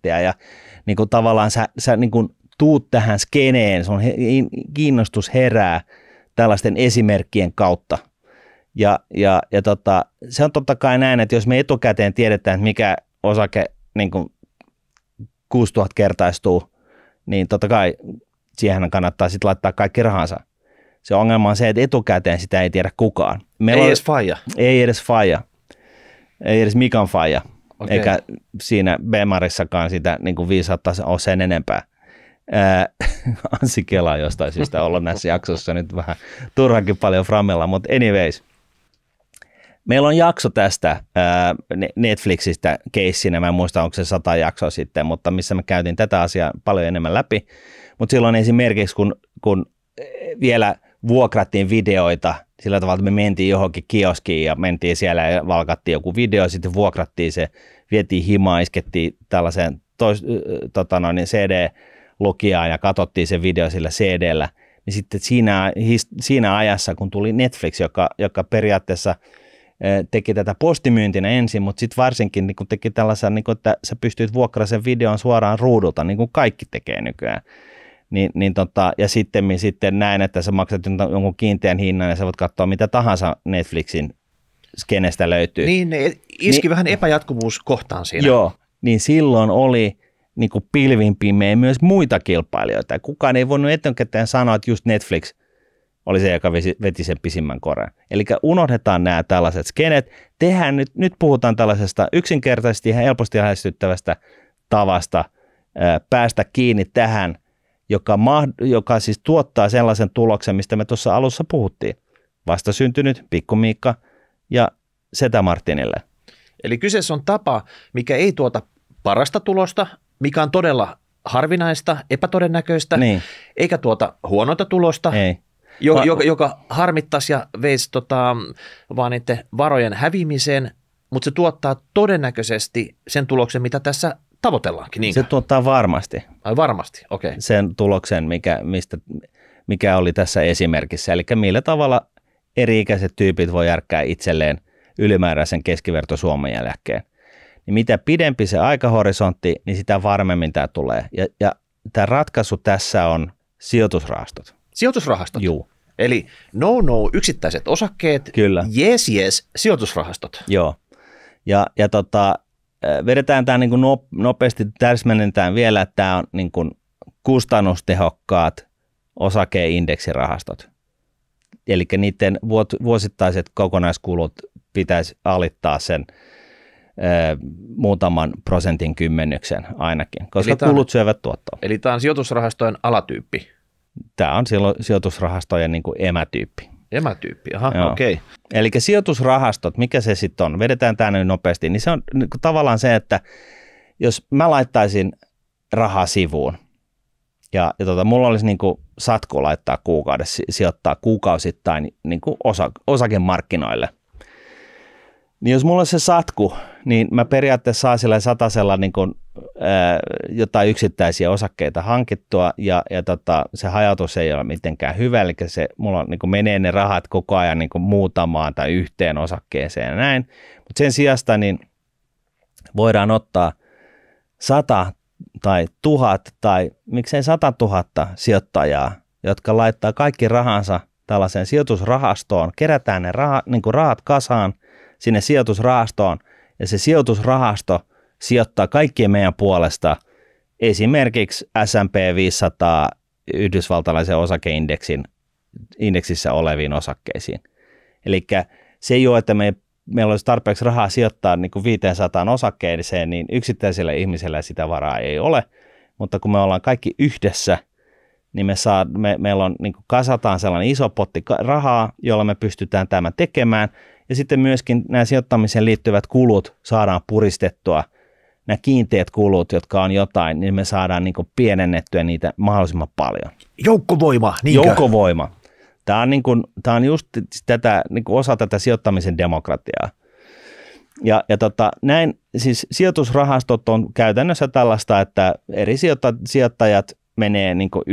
6000%. Ja niin kuin tavallaan sä niin kuin tuut tähän skeneen, sun kiinnostus herää tällaisten esimerkkien kautta. Ja se on totta kai näin, että jos me etukäteen tiedetään, että mikä osake niin kuin 6000 kertaistuu, niin totta kai siihen kannattaa sitten laittaa kaikki rahansa. Se ongelma on se, että etukäteen sitä ei tiedä kukaan. Ei edes faija. Ei edes faija. Ei edes Mikan faija. Okay. Eikä siinä Bemarissakaan sitä niin kuin viisautta ole sen enempää. Anssi Kela on jostain syystä ollut näissä jaksossa nyt vähän turhankin paljon framella, mutta anyways. Meillä on jakso tästä Netflixistä keissinä, mä en muista onko se 100 jaksoa sitten, mutta missä me käytiin tätä asiaa paljon enemmän läpi. Mutta silloin esimerkiksi kun vielä vuokrattiin videoita sillä tavalla, että me mentiin johonkin kioskiin ja mentiin siellä ja valkattiin joku video, sitten vuokrattiin se, vietiin himaa, iskettiin tällaiseen CD-lukijaan ja katsottiin se video sillä CD:llä, niin sitten siinä ajassa, kun tuli Netflix, joka periaatteessa teki tätä postimyyntinä ensin, mutta sitten varsinkin niin kun teki tällaisen, niin kun, että sä pystyt vuokraamaan sen videon suoraan ruudulta, niin kuin kaikki tekee nykyään. Ja sitten näin, että sä maksat jonkun kiinteän hinnan ja sä voit katsoa mitä tahansa Netflixin skenestä löytyy. Niin, ne iski vähän epäjatkuvuus kohtaan siinä. Joo, niin silloin oli niin kuin pilvin pimeä myös muita kilpailijoita. Kukaan ei voinut etukäteen sanoa, että just Netflix oli se, joka veti sen pisimmän koren. Eli unohdetaan nämä tällaiset skenet. Nyt puhutaan tällaisesta yksinkertaisesti ihan helposti lähestyttävästä tavasta päästä kiinni tähän, joka siis tuottaa sellaisen tuloksen, mistä me tuossa alussa puhuttiin. Vastasyntynyt, Pikku Miikka ja Setä Martinille. Eli kyseessä on tapa, mikä ei tuota parasta tulosta, mikä on todella harvinaista, epätodennäköistä, niin. Eikä tuota huonoita tulosta, ei. Joka harmittaisi ja veisi vaan niiden varojen hävimiseen, mutta se tuottaa todennäköisesti sen tuloksen, mitä tässä tavoitellaankin. Niinkö? Se tuottaa varmasti. Ai varmasti, okei. Okay. Sen tuloksen, mikä oli tässä esimerkissä. Eli millä tavalla eri-ikäiset tyypit voi järkkää itselleen ylimääräisen keskiverto Suomen jälkeen. Niin mitä pidempi se aikahorisontti, niin sitä varmemmin tämä tulee. Ja tämä ratkaisu tässä on sijoitusrahastot. Sijoitusrahastot? Juu. Eli no yksittäiset osakkeet, Kyllä. yes sijoitusrahastot. Joo. Ja vedetään tämä niin kuin nopeasti, täsmennetään vielä, että tämä on niin kuin kustannustehokkaat osakeindeksirahastot. Eli niiden vuosittaiset kokonaiskulut pitäisi alittaa sen muutaman prosentin kymmenyksen ainakin, koska kulut syövät tuottoa. Eli tämä on sijoitusrahastojen alatyyppi? Tämä on sijoitusrahastojen niin kuin emätyyppi. Emätyyppi, aha, okei. Okay. Eli sijoitusrahastot, mikä se sitten on? Vedetään tämä nyt nopeasti. Niin se on niin kuin tavallaan se, että jos mä laittaisin rahaa sivuun ja mulla olisi niin kuin satku laittaa kuukaudessa, sijoittaa kuukausittain niin kuin osakemarkkinoille, niin jos mulla on se satku, niin mä periaatteessa saa sillä satasella niin kuin, jotain yksittäisiä osakkeita hankittua ja se hajautus ei ole mitenkään hyvä, eli mulla niin kuin menee ne rahat koko ajan niin kuin muutamaan tai yhteen osakkeeseen ja näin, mutta sen sijasta niin voidaan ottaa 100 tai 1000 tai miksei 100 000 sijoittajaa, jotka laittaa kaikki rahansa tällaiseen sijoitusrahastoon, kerätään ne niin kuin rahat kasaan sinne sijoitusrahastoon, ja se sijoitusrahasto sijoittaa kaikkien meidän puolesta esimerkiksi S&P 500 yhdysvaltalaisen osakeindeksissä oleviin osakkeisiin. Eli se ei ole, että meillä olisi tarpeeksi rahaa sijoittaa niin kuin 500 osakkeeseen, niin yksittäisellä ihmisellä sitä varaa ei ole, mutta kun me ollaan kaikki yhdessä, niin meillä on, niin kuin kasataan sellainen iso potti rahaa, jolla me pystytään tämä tekemään, ja sitten myöskin nämä sijoittamiseen liittyvät kulut saadaan puristettua, nämä kiinteät kulut, jotka on jotain, niin me saadaan niin kuin pienennettyä niitä mahdollisimman paljon. Joukkovoima, niinkö? Joukkovoima. Tämä on just tätä, niin kuin osa tätä sijoittamisen demokratiaa. Ja näin, siis sijoitusrahastot on käytännössä tällaista, että eri sijoittajat menee niin kuin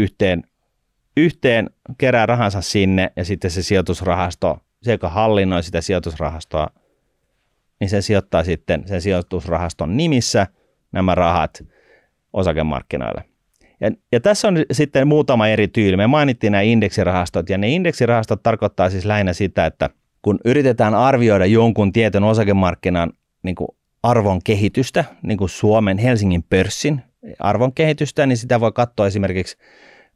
yhteen, kerää rahansa sinne, ja sitten se sijoitusrahasto, se joka hallinnoi sitä sijoitusrahastoa, niin se sijoittaa sitten sen sijoitusrahaston nimissä nämä rahat osakemarkkinoille. Ja tässä on sitten muutama eri tyyli. Me mainittiin nämä indeksirahastot, ja ne indeksirahastot tarkoittaa siis lähinnä sitä, että kun yritetään arvioida jonkun tietyn osakemarkkinan niin kuin arvon kehitystä, niin kuin Suomen Helsingin pörssin arvon kehitystä, niin sitä voi katsoa esimerkiksi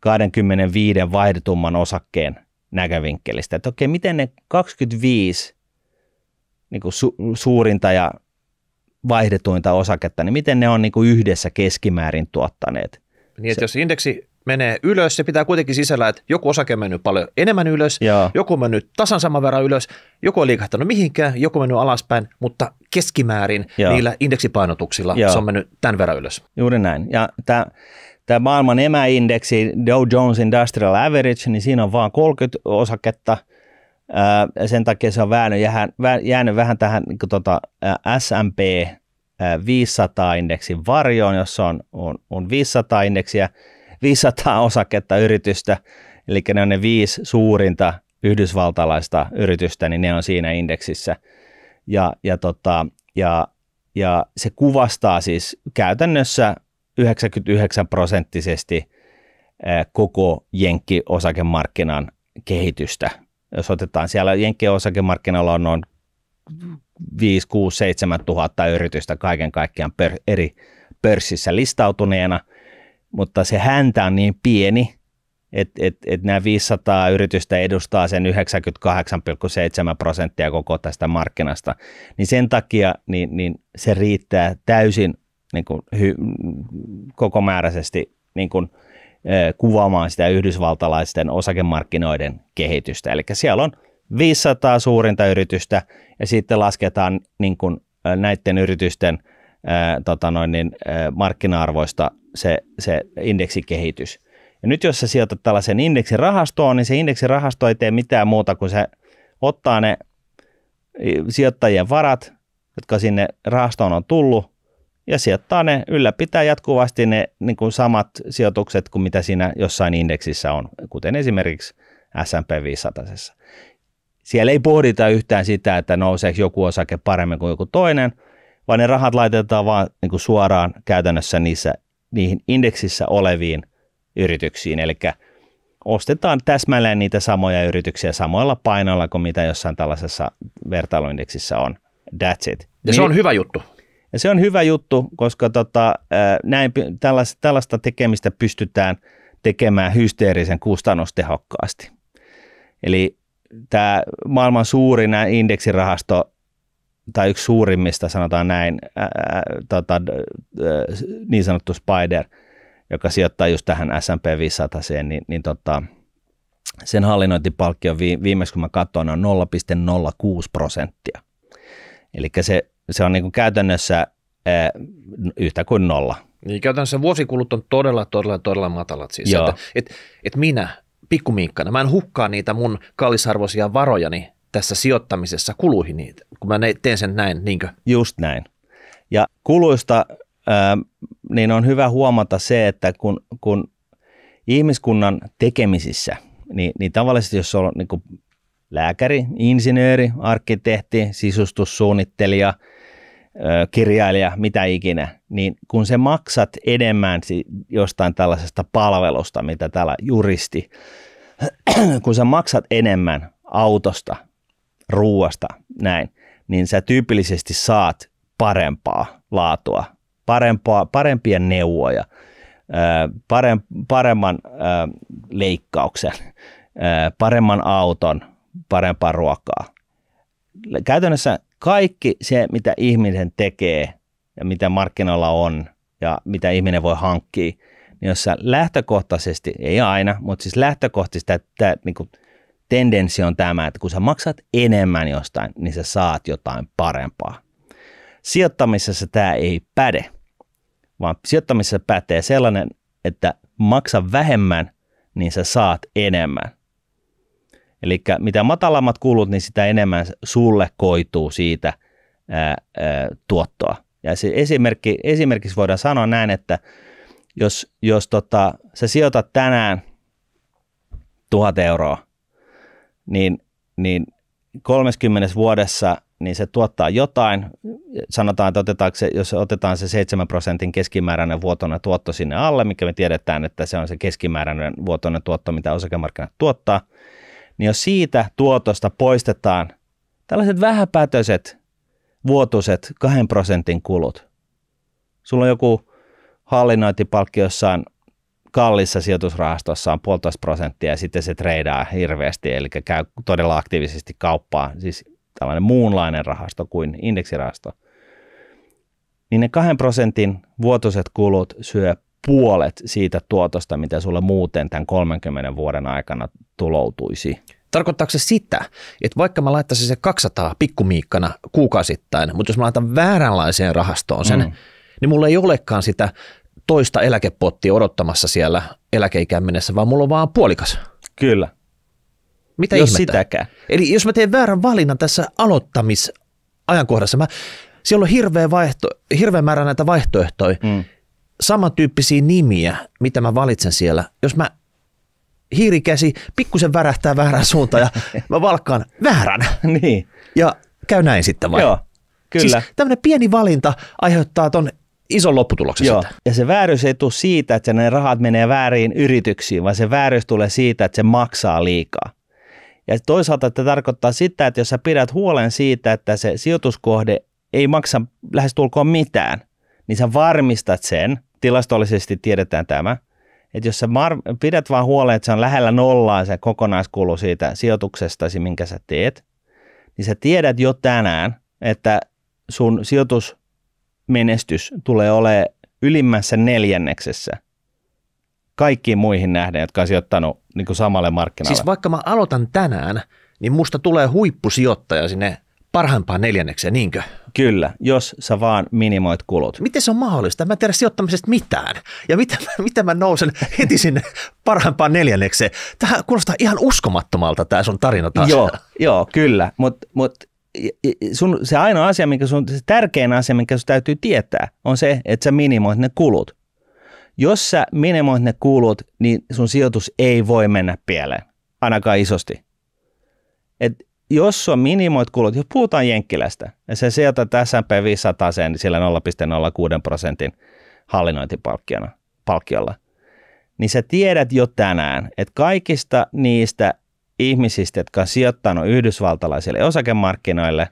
25 vaihdetumman osakkeen näkövinkkelistä. Että okei, miten ne 25 niin kuin suurinta ja vaihdetuinta osaketta, niin miten ne on niin kuin yhdessä keskimäärin tuottaneet? Niin, että jos indeksi menee ylös, se pitää kuitenkin sisällä, että joku osake on mennyt paljon enemmän ylös, joku on mennyt tasan saman verran ylös, joku on liikahtanut mihinkään, joku on mennyt alaspäin, mutta keskimäärin niillä indeksipainotuksilla se on mennyt tämän verran ylös. Juuri näin. Ja tämä maailman emäindeksi Dow Jones Industrial Average, niin siinä on vain 30 osaketta. Sen takia se on jäänyt vähän tähän niin S&P 500-indeksin varjoon, jossa on 500 indeksiä, 500 osaketta yritystä, eli ne on ne 5 suurinta yhdysvaltalaista yritystä, niin ne on siinä indeksissä. Ja se kuvastaa siis käytännössä 99% koko jenkkiosakemarkkinan kehitystä. Jos otetaan siellä jenkkiosakemarkkinalla on noin 5, 6, 7 tuhatta yritystä kaiken kaikkiaan eri pörssissä listautuneena, mutta se häntä on niin pieni, että nämä 500 yritystä edustaa sen 98,7% koko tästä markkinasta, niin sen takia niin se riittää täysin niin kuin kokomääräisesti niin kuin, kuvaamaan sitä yhdysvaltalaisten osakemarkkinoiden kehitystä. Eli siellä on 500 suurinta yritystä ja sitten lasketaan niin kuin näiden yritysten markkina-arvoista se indeksikehitys. Ja nyt jos sä sijoitat tällaisen indeksirahastoon, niin se indeksirahasto ei tee mitään muuta kuin se ottaa ne sijoittajien varat, jotka sinne rahastoon on tullut, ja sijoittaa ne, ylläpitää jatkuvasti ne niin kuin samat sijoitukset kuin mitä siinä jossain indeksissä on, kuten esimerkiksi S&P 500. Siellä ei pohdita yhtään sitä, että nouseeko joku osake paremmin kuin joku toinen, vaan ne rahat laitetaan vaan niin kuin suoraan käytännössä niihin indeksissä oleviin yrityksiin. Eli ostetaan täsmälleen niitä samoja yrityksiä samoilla painoilla kuin mitä jossain tällaisessa vertailuindeksissä on. That's it. Ja se on hyvä juttu. Ja se on hyvä juttu, koska tällaista tekemistä pystytään tekemään hysteerisen kustannustehokkaasti. Eli tämä maailman suurin indeksirahasto, tai yksi suurimmista, sanotaan näin, niin sanottu Spider, joka sijoittaa just tähän S&P 500:een, niin sen hallinnointipalkkio viimeksi kun mä katsoin on 0,06%. Eli se on niin kuin käytännössä yhtä kuin nolla. Niin käytännössä vuosikulut on todella matalat siis. Että minä pikkumiikkana, mä en hukkaa niitä mun kallisarvoisia varojani tässä sijoittamisessa kuluihin niitä, kun mä teen sen näin, niinkö? Just näin. Ja kuluista niin on hyvä huomata se, että kun ihmiskunnan tekemisissä, niin tavallisesti jos on niin kuin lääkäri, insinööri, arkkitehti, sisustussuunnittelija, kirjailija, mitä ikinä, niin kun sä maksat enemmän jostain tällaisesta palvelusta, mitä täällä juristi, kun sä maksat enemmän autosta, ruuasta, näin, niin sä tyypillisesti saat parempaa laatua, parempia neuvoja, paremman leikkauksen, paremman auton, parempaa ruokaa. Käytännössä kaikki se, mitä ihminen tekee ja mitä markkinoilla on ja mitä ihminen voi hankkia, niin jos sä lähtökohtaisesti, ei aina, mutta siis lähtökohtaisesti tämä niin kuin tendenssi on tämä, että kun sä maksat enemmän jostain, niin sä saat jotain parempaa. Sijoittamisessa tämä ei päde, vaan sijoittamisessa pätee sellainen, että maksa vähemmän, niin sä saat enemmän. Eli mitä matalammat kulut, niin sitä enemmän sulle koituu siitä tuottoa. Ja se esimerkiksi voidaan sanoa näin, että jos sä sijoitat tänään 1 000 euroa, niin 30 vuodessa niin se tuottaa jotain. Sanotaan, että jos otetaan se 7% keskimääräinen vuotuinen tuotto sinne alle, mikä me tiedetään, että se on se keskimääräinen vuotuinen tuotto, mitä osakemarkkinat tuottaa, niin jos siitä tuotosta poistetaan tällaiset vähäpätöiset vuotuiset 2% kulut, sulla on joku hallinnointipalkki jossain kallissa sijoitusrahastossa on 1,5% ja sitten se treidaa hirveästi, eli käy todella aktiivisesti kauppaa, siis tällainen muunlainen rahasto kuin indeksirahasto, niin ne 2% vuotuiset kulut syö puolet siitä tuotosta, mitä sulle muuten tämän 30 vuoden aikana tuloutuisi. Tarkoittaako se sitä, että vaikka mä laittaisin se 200 pikkumiikkana kuukausittain, mutta jos mä laitan vääränlaiseen rahastoon sen, niin mulla ei olekaan sitä toista eläkepottia odottamassa siellä eläkeikään mennessä, vaan mulla on vaan puolikas. Kyllä. Mitä jos ihmettä? Sitäkään. Eli jos mä teen väärän valinnan tässä aloittamisajankohdassa, siellä on hirveä määrä näitä vaihtoehtoja, samantyyppisiä nimiä, mitä mä valitsen siellä. Jos mä hiirikäsi pikkusen värähtää väärään suuntaan ja mä valkkaan väärän. Niin. Ja käy näin sitten vai? Joo, kyllä. Siis tämmöinen pieni valinta aiheuttaa ton ison lopputuloksen. Joo. Sitä. Ja se vääryys ei tule siitä, että ne rahat menee vääriin yrityksiin, vaan se vääryys tulee siitä, että se maksaa liikaa. Ja toisaalta tämä tarkoittaa sitä, että jos sä pidät huolen siitä, että se sijoituskohde ei maksa lähestulkoon mitään, niin sä varmistat sen, tilastollisesti tiedetään tämä, että jos sä pidät vaan huolen, että se on lähellä nollaa se kokonaiskulu siitä sijoituksestasi, minkä sä teet, niin sä tiedät jo tänään, että sun sijoitusmenestys tulee olemaan ylimmässä 4. kaikkiin muihin nähden, jotka on sijoittanut niin kuin samalle markkinalle. Siis vaikka mä aloitan tänään, niin musta tulee huippusijoittaja sinne parhaimpaan 4, niinkö? Kyllä, jos sä vaan minimoit kulut. Miten se on mahdollista? Mä en tiedä sijoittamisesta mitään. Ja miten mä nousen heti sinne parhaimpaan 4? Tämä kuulostaa ihan uskomattomalta tämä sun tarina taas. Joo, kyllä. Mutta se ainoa asia, se tärkein asia, minkä sun täytyy tietää, on se, että sä minimoit ne kulut. Jos sä minimoit ne kulut, niin sun sijoitus ei voi mennä pieleen, ainakaan isosti. Jos sä minimoit kulut, jos puhutaan Jenkkilästä, ja sä sijoitat S&P 500 sillä 0,06% hallinnointipalkkiolla, niin sä tiedät jo tänään, että kaikista niistä ihmisistä, jotka on sijoittanut yhdysvaltalaisille osakemarkkinoille,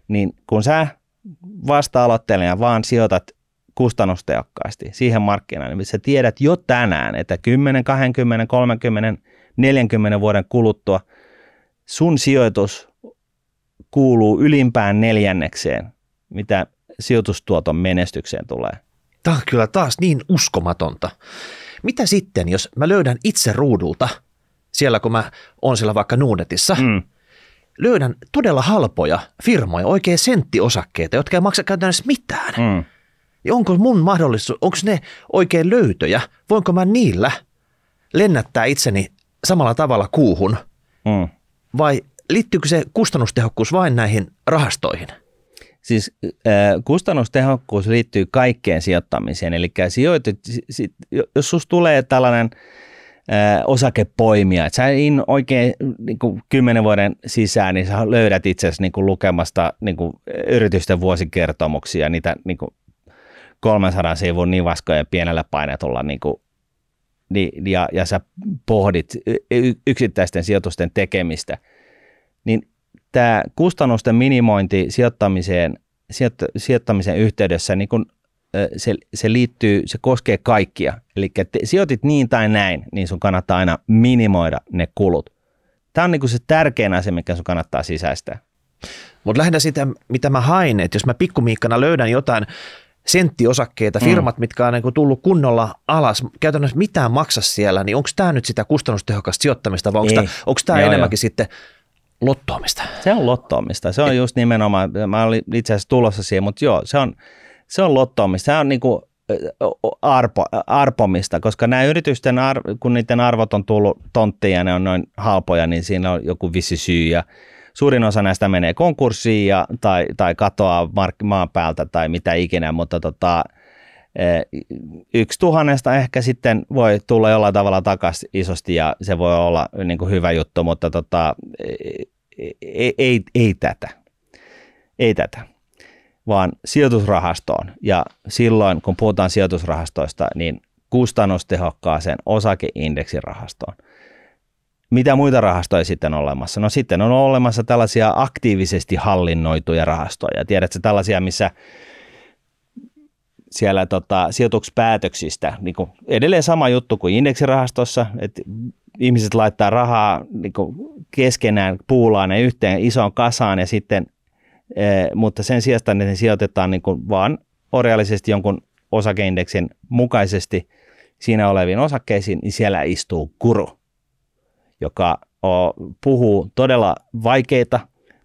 niin kun sä vasta-aloittelijana vaan sijoitat kustannustehokkaasti siihen markkinaan, niin sä tiedät jo tänään, että 10, 20, 30, 40 vuoden kuluttua sun sijoitus kuuluu ylimpään neljännekseen, mitä sijoitustuoton menestykseen tulee. Tämä on kyllä taas niin uskomatonta. Mitä sitten, jos mä löydän itse ruudulta, siellä kun mä oon siellä vaikka Nordnetissä, löydän todella halpoja firmoja, oikein senttiosakkeita, jotka ei maksa käytännössä mitään. Ja onko mun mahdollisuus, onko ne oikein löytöjä? Voinko mä niillä lennättää itseni samalla tavalla kuuhun? Vai liittyykö se kustannustehokkuus vain näihin rahastoihin? Siis kustannustehokkuus liittyy kaikkeen sijoittamiseen, eli jos susta tulee tällainen osakepoimija, että sä oikein niin kuin 10 vuoden sisään, niin sä löydät itse asiassa niin kuin lukemasta niin kuin yritysten vuosikertomuksia, niitä niin kuin 300 sivun nivaskoja pienellä painetulla, niin kuin, ja sä pohdit yksittäisten sijoitusten tekemistä, niin tämä kustannusten minimointi sijoittamisen yhteydessä, niin kun se koskee kaikkia. Eli sijoitit niin tai näin, niin sun kannattaa aina minimoida ne kulut. Tämä on niin kuin se tärkein asia, mikä sun kannattaa sisäistää. Mutta lähinnä sitä, mitä mä hain, että jos mä pikkumiikkana löydän jotain senttiosakkeita, firmat, mitkä on niin kuin tullut kunnolla alas, käytännössä mitään maksa siellä, niin onko tämä nyt sitä kustannustehokasta sijoittamista vai onko tämä enemmänkin sitten lottoamista? Se on lottoamista. Se on just nimenomaan, mä olin itse asiassa tulossa siihen, mutta joo, se on lottoamista. Se on niin kuin arpomista, koska nämä yritysten, kun niiden arvot on tullut tonttiin ja ne on noin halpoja, niin siinä on joku vissi syy ja suurin osa näistä menee konkurssiin tai katoaa maan päältä tai mitä ikinä, mutta 1,000 ehkä sitten voi tulla jollain tavalla takaisin isosti ja se voi olla niin kuin hyvä juttu, mutta ei tätä, vaan sijoitusrahastoon. Ja silloin, kun puhutaan sijoitusrahastoista, niin kustannustehokkaaseen osakeindeksirahastoon. Mitä muita rahastoja sitten on olemassa? No sitten on olemassa tällaisia aktiivisesti hallinnoituja rahastoja. Tiedätkö tällaisia, missä siellä sijoituspäätöksistä, niin kuin edelleen sama juttu kuin indeksirahastossa, että ihmiset laittaa rahaa niin kuin keskenään, puulaa ne yhteen isoon kasaan ja sitten, mutta sen sijasta ne sijoitetaan niin kuin vaan orjallisesti jonkun osakeindeksin mukaisesti siinä oleviin osakkeisiin, niin siellä istuu guru, joka puhuu todella vaikeita,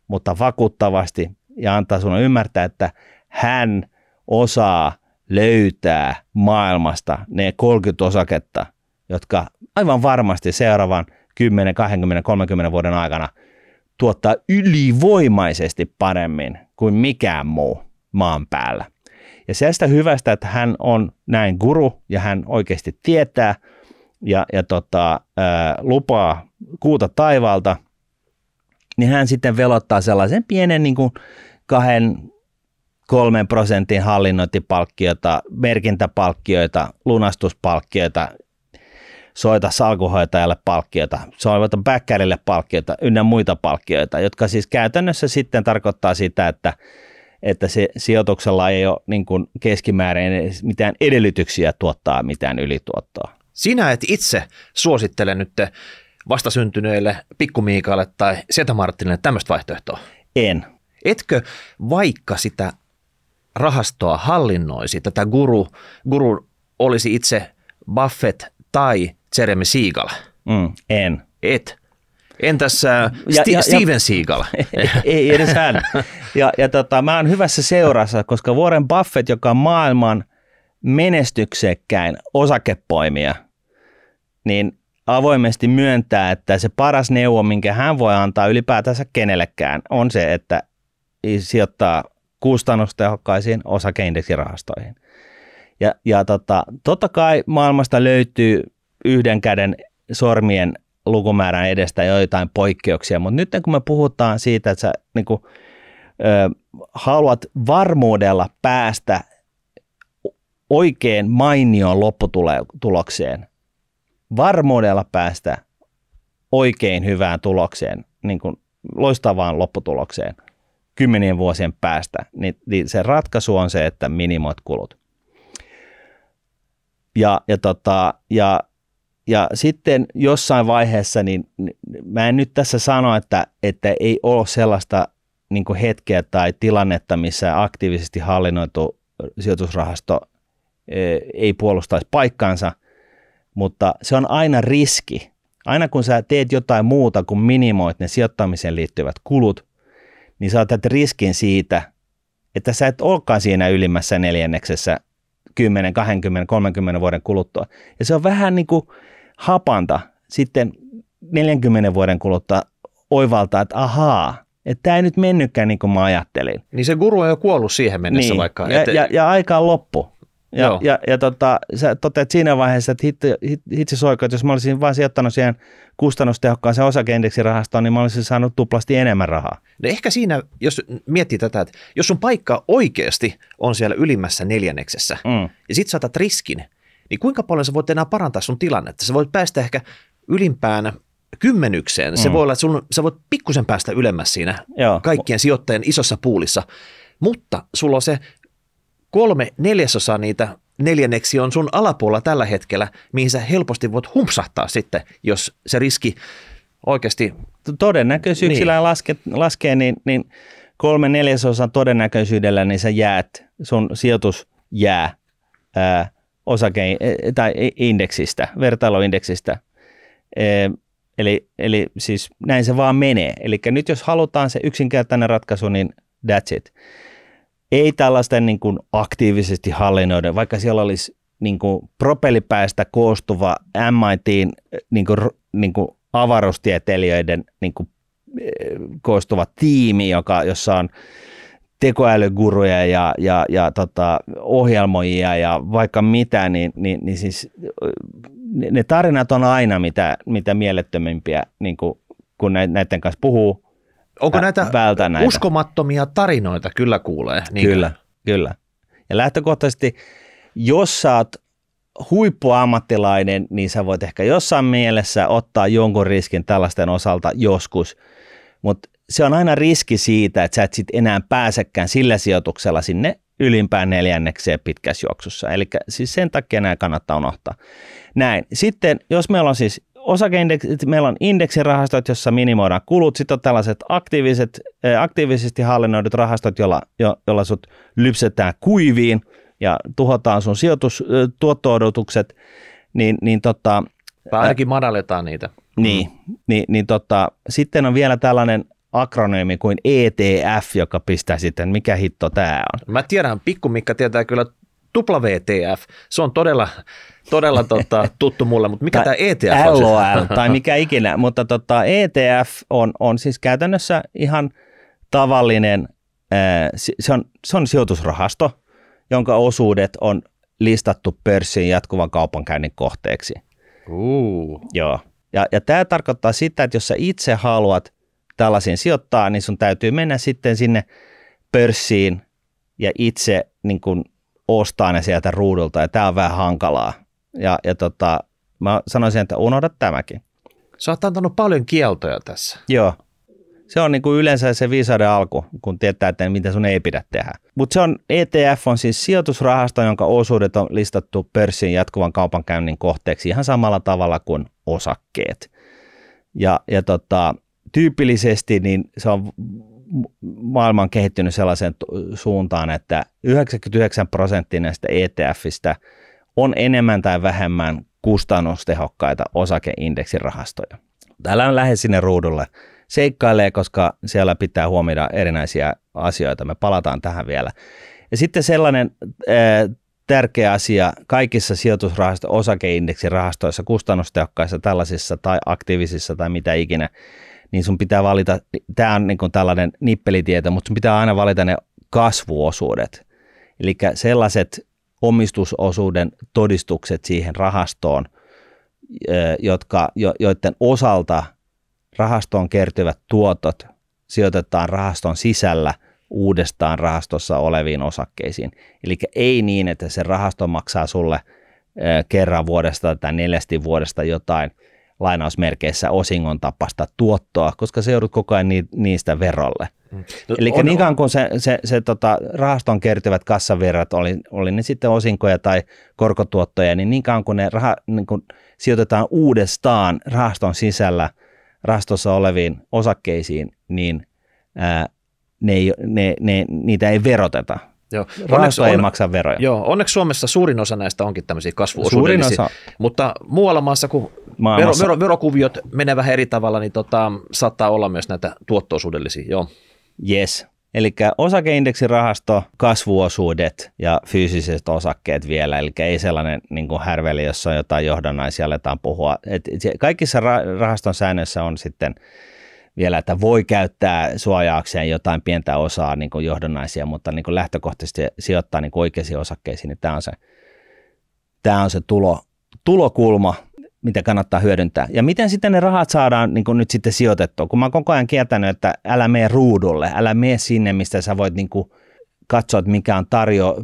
mutta vakuuttavasti ja antaa sinulle ymmärtää, että hän osaa löytää maailmasta ne 30 osaketta, jotka aivan varmasti seuraavan 10, 20, 30 vuoden aikana tuottaa ylivoimaisesti paremmin kuin mikään muu maan päällä. Ja sitä hyvästä, että hän on näin guru ja hän oikeasti tietää ja lupaa kuuta taivaalta, niin hän sitten velottaa sellaisen pienen niin kuin 2-3% hallinnointipalkkioita, merkintäpalkkioita, lunastuspalkkioita, soita salkuhoitajalle palkkioita, soita backerille palkkioita ynnä muita palkkioita, jotka siis käytännössä sitten tarkoittaa sitä, että se sijoituksella ei ole niin kuin keskimäärin mitään edellytyksiä tuottaa mitään ylituottoa. Sinä et itse suosittele nyt vastasyntyneille pikkumiikalle tai Seta-Martinille tämmöistä vaihtoehtoa? En. Etkö vaikka sitä rahastoa hallinnoisi, tätä guru olisi itse Buffett tai Jeremy Siegel? En. Et. Entäs Steven Siegel? Ei edes hän. Mä oon hyvässä seurassa, koska Warren Buffett, joka on maailman menestyksekkäin osakepoimija, niin avoimesti myöntää, että se paras neuvo, minkä hän voi antaa ylipäätänsä kenellekään, on se, että sijoittaa kustannustehokkaisiin osakeindeksirahastoihin. Ja totta kai maailmasta löytyy yhden käden sormien lukumäärän edestä joitain poikkeuksia, mutta nyt kun me puhutaan siitä, että sä niin kuin, haluat varmuudella päästä oikein mainioon lopputulokseen, varmuudella päästä oikein hyvään tulokseen, niin kuin loistavaan lopputulokseen 10 vuosien päästä, niin se ratkaisu on se, että minimoit kulut. Ja sitten jossain vaiheessa, niin mä en nyt tässä sano, että ei ole sellaista niin kuin hetkeä tai tilannetta, missä aktiivisesti hallinnoitu sijoitusrahasto ei puolustaisi paikkaansa, mutta se on aina riski. Aina kun sä teet jotain muuta kuin minimoit ne sijoittamiseen liittyvät kulut, niin sä otat riskin siitä, että sä et olekaan siinä ylimmässä neljänneksessä 10, 20, 30 vuoden kuluttua. Ja se on vähän niin kuin hapanta sitten 40 vuoden kuluttua oivaltaa, että ahaa, että tämä ei nyt mennytkään niin kuin mä ajattelin. Niin se guru on jo kuollut siihen mennessä niin, vaikka. Ja aika on loppu. Ja sä toteat siinä vaiheessa, että hitsi soiko, että jos mä olisin vaan sijoittanut siihen kustannustehokkaaseen osakeindeksirahastoon, niin mä olisin saanut tuplasti enemmän rahaa. No ehkä siinä, jos miettii tätä, että jos sun paikka oikeasti on siellä ylimmässä neljänneksessä ja sit saatat riskin, niin kuinka paljon sä voit enää parantaa sun tilannetta? Sä voit päästä ehkä ylimpään kymmenykseen. Se voi olla, että sä voit pikkusen päästä ylemmäs siinä kaikkien sijoittajien isossa puulissa, mutta sulla on se 3/4 niitä neljänneksiä on sun alapuolella tällä hetkellä, mihin sä helposti voit humpsahtaa sitten, jos se riski oikeasti... Todennäköisyyksillä laskee, niin 3/4 todennäköisyydellä niin sä jäät, sun sijoitus jää tai indeksistä, vertailuindeksistä. Eli siis näin se vaan menee. Eli nyt jos halutaan se yksinkertainen ratkaisu, niin that's it. Ei tällaisten niin kuin aktiivisesti hallinnoiden, vaikka siellä olisi niin kuin propellipäästä koostuva MIT:n niin kuin avaruustieteilijöiden niin kuin koostuva tiimi, jossa on tekoälyguruja ja ohjelmoijia ja vaikka mitä, niin siis ne tarinat on aina mitä mielettömimpiä, niin kun näiden kanssa puhuu. Onko näitä uskomattomia tarinoita? Kyllä kuulee. Kyllä. Ja lähtökohtaisesti, jos sä oot huippuammattilainen, niin sä voit ehkä jossain mielessä ottaa jonkun riskin tällaisten osalta joskus, mutta se on aina riski siitä, että sä et sit enää pääsekään sillä sijoituksella sinne ylimpään neljännekseen pitkässä juoksussa. Eli siis sen takia nämä kannattaa unohtaa. Näin. Sitten jos meillä on siis meillä on indeksirahastot, jossa minimoidaan kulut, sitten on tällaiset aktiivisesti hallinnoidut rahastot, jolla sut lypsetään kuiviin ja tuhotaan sun sijoitustuotto-odotukset, tai ainakin madalletaan niitä. Sitten on vielä tällainen akronyymi kuin ETF, joka pistää sitten, mikä hitto tämä on. Mä tiedän, Pikku-Mikka tietää kyllä WTF, se on todella tuttu mulle, mutta mikä tämä ETF on? LOL tai mikä ikinä, mutta ETF on siis käytännössä ihan tavallinen, se on sijoitusrahasto, jonka osuudet on listattu pörssiin jatkuvan kaupankäynnin kohteeksi. Joo. Ja tämä tarkoittaa sitä, että jos sä itse haluat tällaisiin sijoittaa, niin sun täytyy mennä sitten sinne pörssiin ja itse niin kun ostaa ne sieltä ruudulta, ja tämä on vähän hankalaa. Ja mä sanoisin, että unohda tämäkin. Sä oot antanut paljon kieltoja tässä. Joo. Se on niin kuin yleensä se viisauden alku, kun tietää, että mitä sun ei pidä tehdä. Mutta ETF on siis sijoitusrahasto, jonka osuudet on listattu pörssin jatkuvan kaupankäynnin kohteeksi ihan samalla tavalla kuin osakkeet. Ja tyypillisesti niin se on maailma on kehittynyt sellaiseen suuntaan, että 99% näistä ETFistä on enemmän tai vähemmän kustannustehokkaita osakeindeksirahastoja. Täällä on lähes sinne ruudulle seikkailee, koska siellä pitää huomioida erinäisiä asioita. Me palataan tähän vielä. Ja sitten sellainen tärkeä asia kaikissa osakeindeksirahastoissa, kustannustehokkaissa tällaisissa tai aktiivisissa tai mitä ikinä, niin sun pitää valita, tämä on niin kuin tällainen nippelitieto, mutta sun pitää aina valita ne kasvuosuudet. Eli sellaiset omistusosuuden todistukset siihen rahastoon, joiden osalta rahastoon kertyvät tuotot sijoitetaan rahaston sisällä uudestaan rahastossa oleviin osakkeisiin. Eli ei niin, että se rahasto maksaa sulle kerran vuodesta tai 4 vuodesta jotain lainausmerkeissä osingon tapasta tuottoa, koska se joudut koko ajan niistä verolle. Eli niin kauan kuin se rahaston kertyvät kassavirrat, oli ne sitten osinkoja tai korkotuottoja, niin kauan kuin ne niin kuin sijoitetaan uudestaan rahaston sisällä rahastossa oleviin osakkeisiin, niin niitä ei veroteta. Joo. Rahasto ei maksa veroja. Joo, onneksi Suomessa suurin osa näistä onkin tämmöisiä kasvuosuudellisia, mutta muualla maassa, kun verokuviot menee vähän eri tavalla, niin saattaa olla myös näitä tuotto-osuudellisia. Joo. Yes. Eli osakeindeksirahasto, kasvuosuudet ja fyysiset osakkeet vielä, eli ei sellainen niin kuin härveli, jossa on jotain johdannaisia, aletaan puhua. Kaikissa rahaston säännöissä on sitten vielä, että voi käyttää suojaakseen jotain pientä osaa niin kuin johdannaisia, mutta niin kuin lähtökohtaisesti sijoittaa niin kuin oikeisiin osakkeisiin, niin tämä on se tulokulma, mitä kannattaa hyödyntää. Ja miten sitten ne rahat saadaan niin kuin nyt sitten sijoitettua? Kun mä oon koko ajan kieltänyt, että älä mene ruudulle, älä mene sinne, mistä sä voit niin kuin katsoa, että mikä on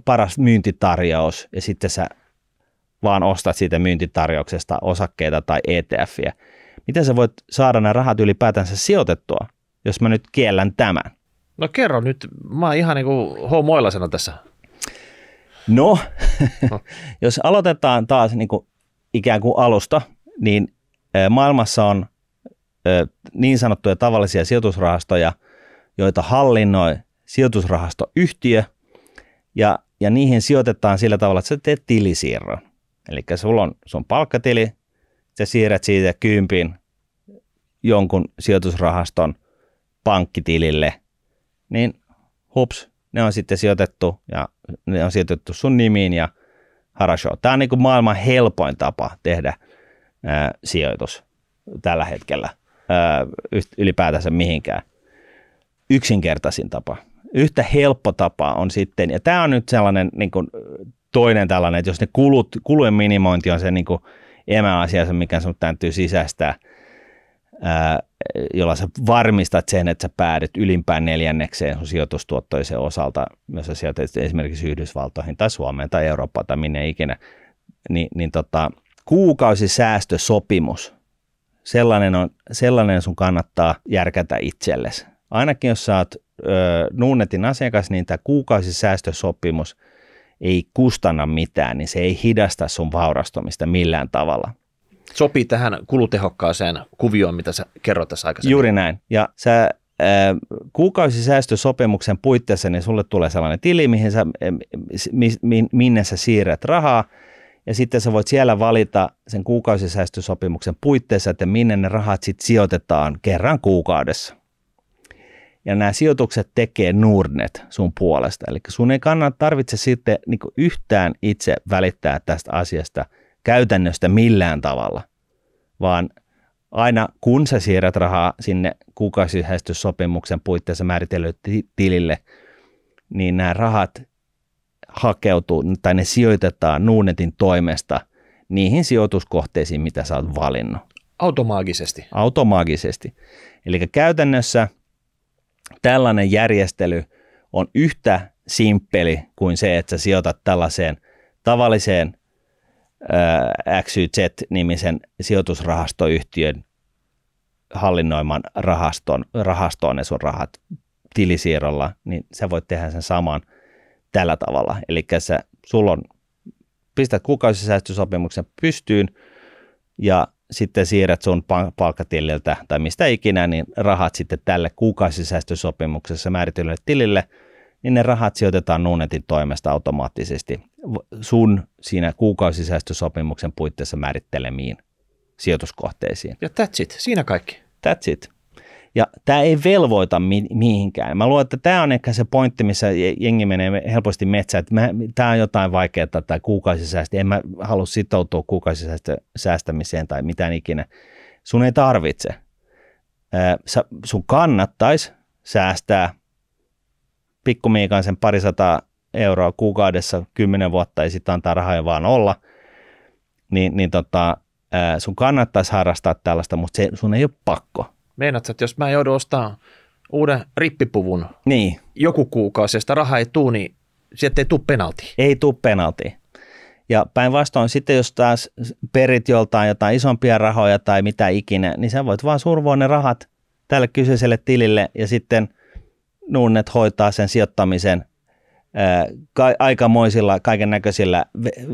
paras myyntitarjous, ja sitten sä vaan ostat siitä myyntitarjouksesta osakkeita tai ETFiä. Miten sä voit saada nämä rahat ylipäätänsä sijoitettua, jos mä nyt kiellän tämän? No kerro nyt, mä oon ihan niin kuin houmoilasena tässä. No, jos aloitetaan taas niin kuin ikään kuin alusta, niin maailmassa on niin sanottuja tavallisia sijoitusrahastoja, joita hallinnoi sijoitusrahastoyhtiö, ja niihin sijoitetaan sillä tavalla, että sä teet tilisiirron. Eli sulla on sun palkkatili, sä siirrät siitä 10 jonkun sijoitusrahaston pankkitilille, niin hups, ne on sitten sijoitettu, ja ne on sijoitettu sun nimiin, ja harasho. Tämä on niin kuin maailman helpoin tapa tehdä sijoitus tällä hetkellä ylipäätänsä mihinkään. Yksinkertaisin tapa. Yhtä helppo tapa on sitten, ja tämä on nyt sellainen niin kuin toinen tällainen, että jos ne kulujen minimointi on se niin kuin emäasiassa, mikä sinun täytyy sisäistää, jolla sä varmistat sen, että sä päädyt ylimpään 4 sun sijoitustuottoisen osalta, jos sä sijoitat esimerkiksi Yhdysvaltoihin tai Suomeen tai Eurooppaan tai minne ikinä, niin kuukausisäästösopimus, sellainen sun kannattaa järkätä itsellesi. Ainakin jos sä oot Nordnetin asiakas, niin tämä kuukausisäästösopimus ei kustanna mitään, niin se ei hidasta sun vaurastumista millään tavalla. Sopii tähän kulutehokkaaseen kuvioon, mitä sä kerroit tässä aikaisemmin. Juuri näin. Ja sä kuukausisäästösopimuksen puitteissa, niin sulle tulee sellainen tili, minne sä siirrät rahaa, ja sitten sä voit siellä valita sen kuukausisäästösopimuksen puitteissa, että minne ne rahat sitten sijoitetaan kerran kuukaudessa. Ja nämä sijoitukset tekee Nordnet sun puolesta. Eli sun ei tarvitse sitten niin kuin yhtään itse välittää tästä asiasta käytännöstä millään tavalla, vaan aina kun sä siirrät rahaa sinne kuukausisäästösopimuksen puitteissa määritellyt tilille, niin nämä rahat hakeutuu tai ne sijoitetaan Nordnetin toimesta niihin sijoituskohteisiin, mitä sä oot valinnut. Automaagisesti. Eli käytännössä tällainen järjestely on yhtä simppeli kuin se, että sä sijoitat tällaiseen tavalliseen XYZ-nimisen sijoitusrahastoyhtiön hallinnoiman rahastoon ne sun rahat tilisiirrolla, niin sä voit tehdä sen saman tällä tavalla. Eli sulla on, pistät kuukausisäästösopimuksen pystyyn ja sitten siirrät sun palkkatililtä tai mistä ikinä, niin rahat sitten tälle kuukausisäästösopimuksessa määritellylle tilille, niin ne rahat sijoitetaan Nordnetin toimesta automaattisesti sun siinä kuukausisäästösopimuksen puitteissa määrittelemiin sijoituskohteisiin. Ja that's it, siinä kaikki. That's it. Ja tämä ei velvoita mihinkään. Mä luulen, että tämä on ehkä se pointti, missä jengi menee helposti metsään, että tämä on jotain vaikeaa tai kuukausisäästö. En mä halua sitoutua kuukausisäästämiseen tai mitään ikinä. Sun ei tarvitse. Sun kannattaisi säästää pikkumiikan sen 200 euroa kuukaudessa 10 vuotta ja sitten antaa rahaa vaan olla, sun kannattaisi harrastaa tällaista, mutta sun ei ole pakko. Meinaatko, että jos mä joudun ostamaan uuden rippipuvun niin joku kuukausi, josta rahaa ei tule, niin sieltä ei tule penaltia? Ei tule penaltia. Ja päinvastoin sitten, jos taas perit joltain jotain isompia rahoja tai mitä ikinä, niin sä voit vaan survoa ne rahat tälle kyseiselle tilille ja sitten Nordnet hoitaa sen sijoittamisen aikamoisilla kaiken näköisillä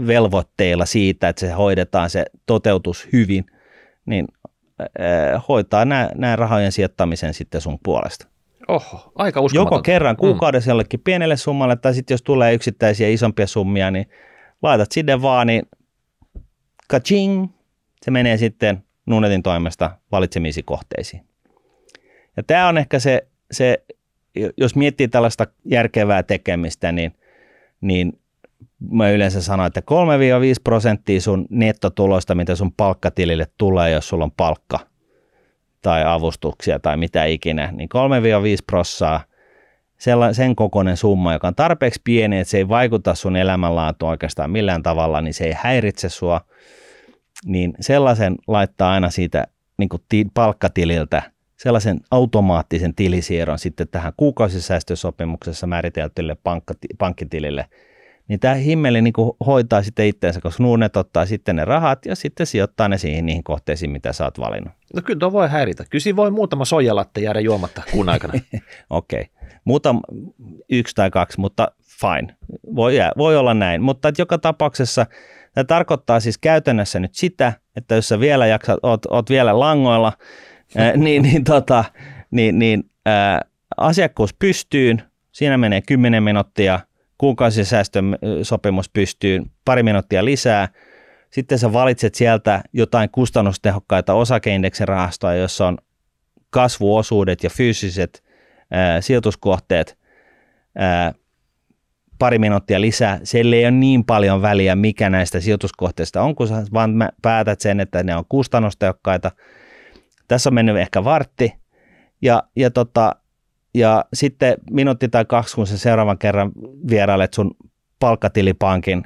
velvoitteilla siitä, että se hoidetaan se toteutus hyvin, niin hoitaa nämä rahojen sijoittamisen sitten sun puolesta. Oho, aika uskomatonta. Joko kerran kuukaudessa jollekin pienelle summalle, tai sitten jos tulee yksittäisiä isompia summia, niin laitat sinne vaan, niin kaching, se menee sitten Nordnetin toimesta valitsemisiin kohteisiin. Ja tämä on ehkä se, jos miettii tällaista järkevää tekemistä, niin mä yleensä sanon, että 3-5% sun nettotuloista, mitä sun palkkatilille tulee, jos sulla on palkka tai avustuksia tai mitä ikinä, niin 3-5% sen kokoinen summa, joka on tarpeeksi pieni, että se ei vaikuta sun elämänlaatuun oikeastaan millään tavalla, niin se ei häiritse sua, niin sellaisen laittaa aina siitä niin kuin palkkatililtä sellaisen automaattisen tilisiirron sitten tähän kuukausisäästösopimuksessa määriteltylle pankkitilille, niin tämä himmeli niin kuin hoitaa sitten itseensä, koska Nordnet ottaa sitten ne rahat ja sitten sijoittaa ne niihin kohteisiin, mitä sä oot valinnut. No kyllä tuo voi häiritä. Kyllä siinä voi muutama soijalatte jäädä juomatta kuun aikana. Okei. Yksi tai kaksi, mutta fine. Voi olla näin. Mutta joka tapauksessa tämä tarkoittaa siis käytännössä nyt sitä, että jos sä vielä oot vielä langoilla, asiakkuus pystyyn, siinä menee 10 minuuttia, kuukausisäästösopimus pystyyn, 2 minuuttia lisää. Sitten sä valitset sieltä jotain kustannustehokkaita osakeindeksirahastoja, jossa on kasvuosuudet ja fyysiset sijoituskohteet, 2 minuuttia lisää. Siellä ei ole niin paljon väliä, mikä näistä sijoituskohteista on, kun sä vaan päätät sen, että ne on kustannustehokkaita. Tässä on mennyt ehkä vartti ja sitten minuutti tai 2, kun sä seuraavan kerran vierailet sun palkkatilipankin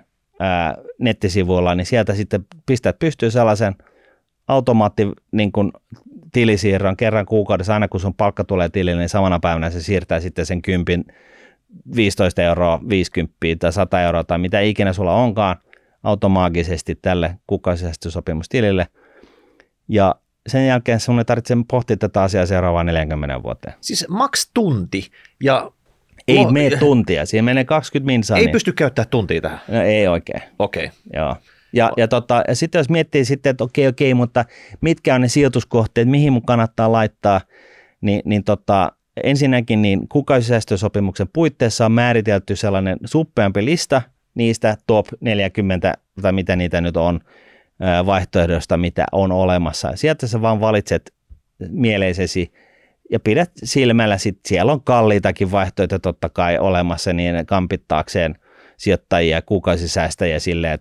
nettisivuilla, niin sieltä sitten pistät pystyyn sellaisen niin kuin tilisiirron kerran kuukaudessa, aina kun sun palkka tulee tilille, niin samana päivänä se siirtää sitten sen 10, 15 euroa, 50 tai 100 euroa tai mitä ikinä sulla onkaan automaagisesti tälle kuukausisäästösopimustilille. Ja sen jälkeen sun ei tarvitse pohtia tätä asiaa seuraavaan 40 vuoteen. Siis maks tunti ja... Ei mene tuntia, siihen menee 20 minsaa. Ei pysty käyttämään tuntia tähän? No, ei oikein. Okei. Joo. Ja sitten jos miettii sitten, että okei, mutta mitkä on ne sijoituskohteet, mihin mun kannattaa laittaa, niin ensinnäkin niin kuukausisäästösopimuksen puitteissa on määritelty sellainen suppeampi lista niistä top 40 tai mitä niitä nyt on vaihtoehdosta, mitä on olemassa. Sieltä sä vaan valitset mieleisesi ja pidät silmällä, sitten siellä on kalliitakin vaihtoehtoja totta kai olemassa niin kampittaakseen sijoittajia ja kuukausisäästäjiä sille,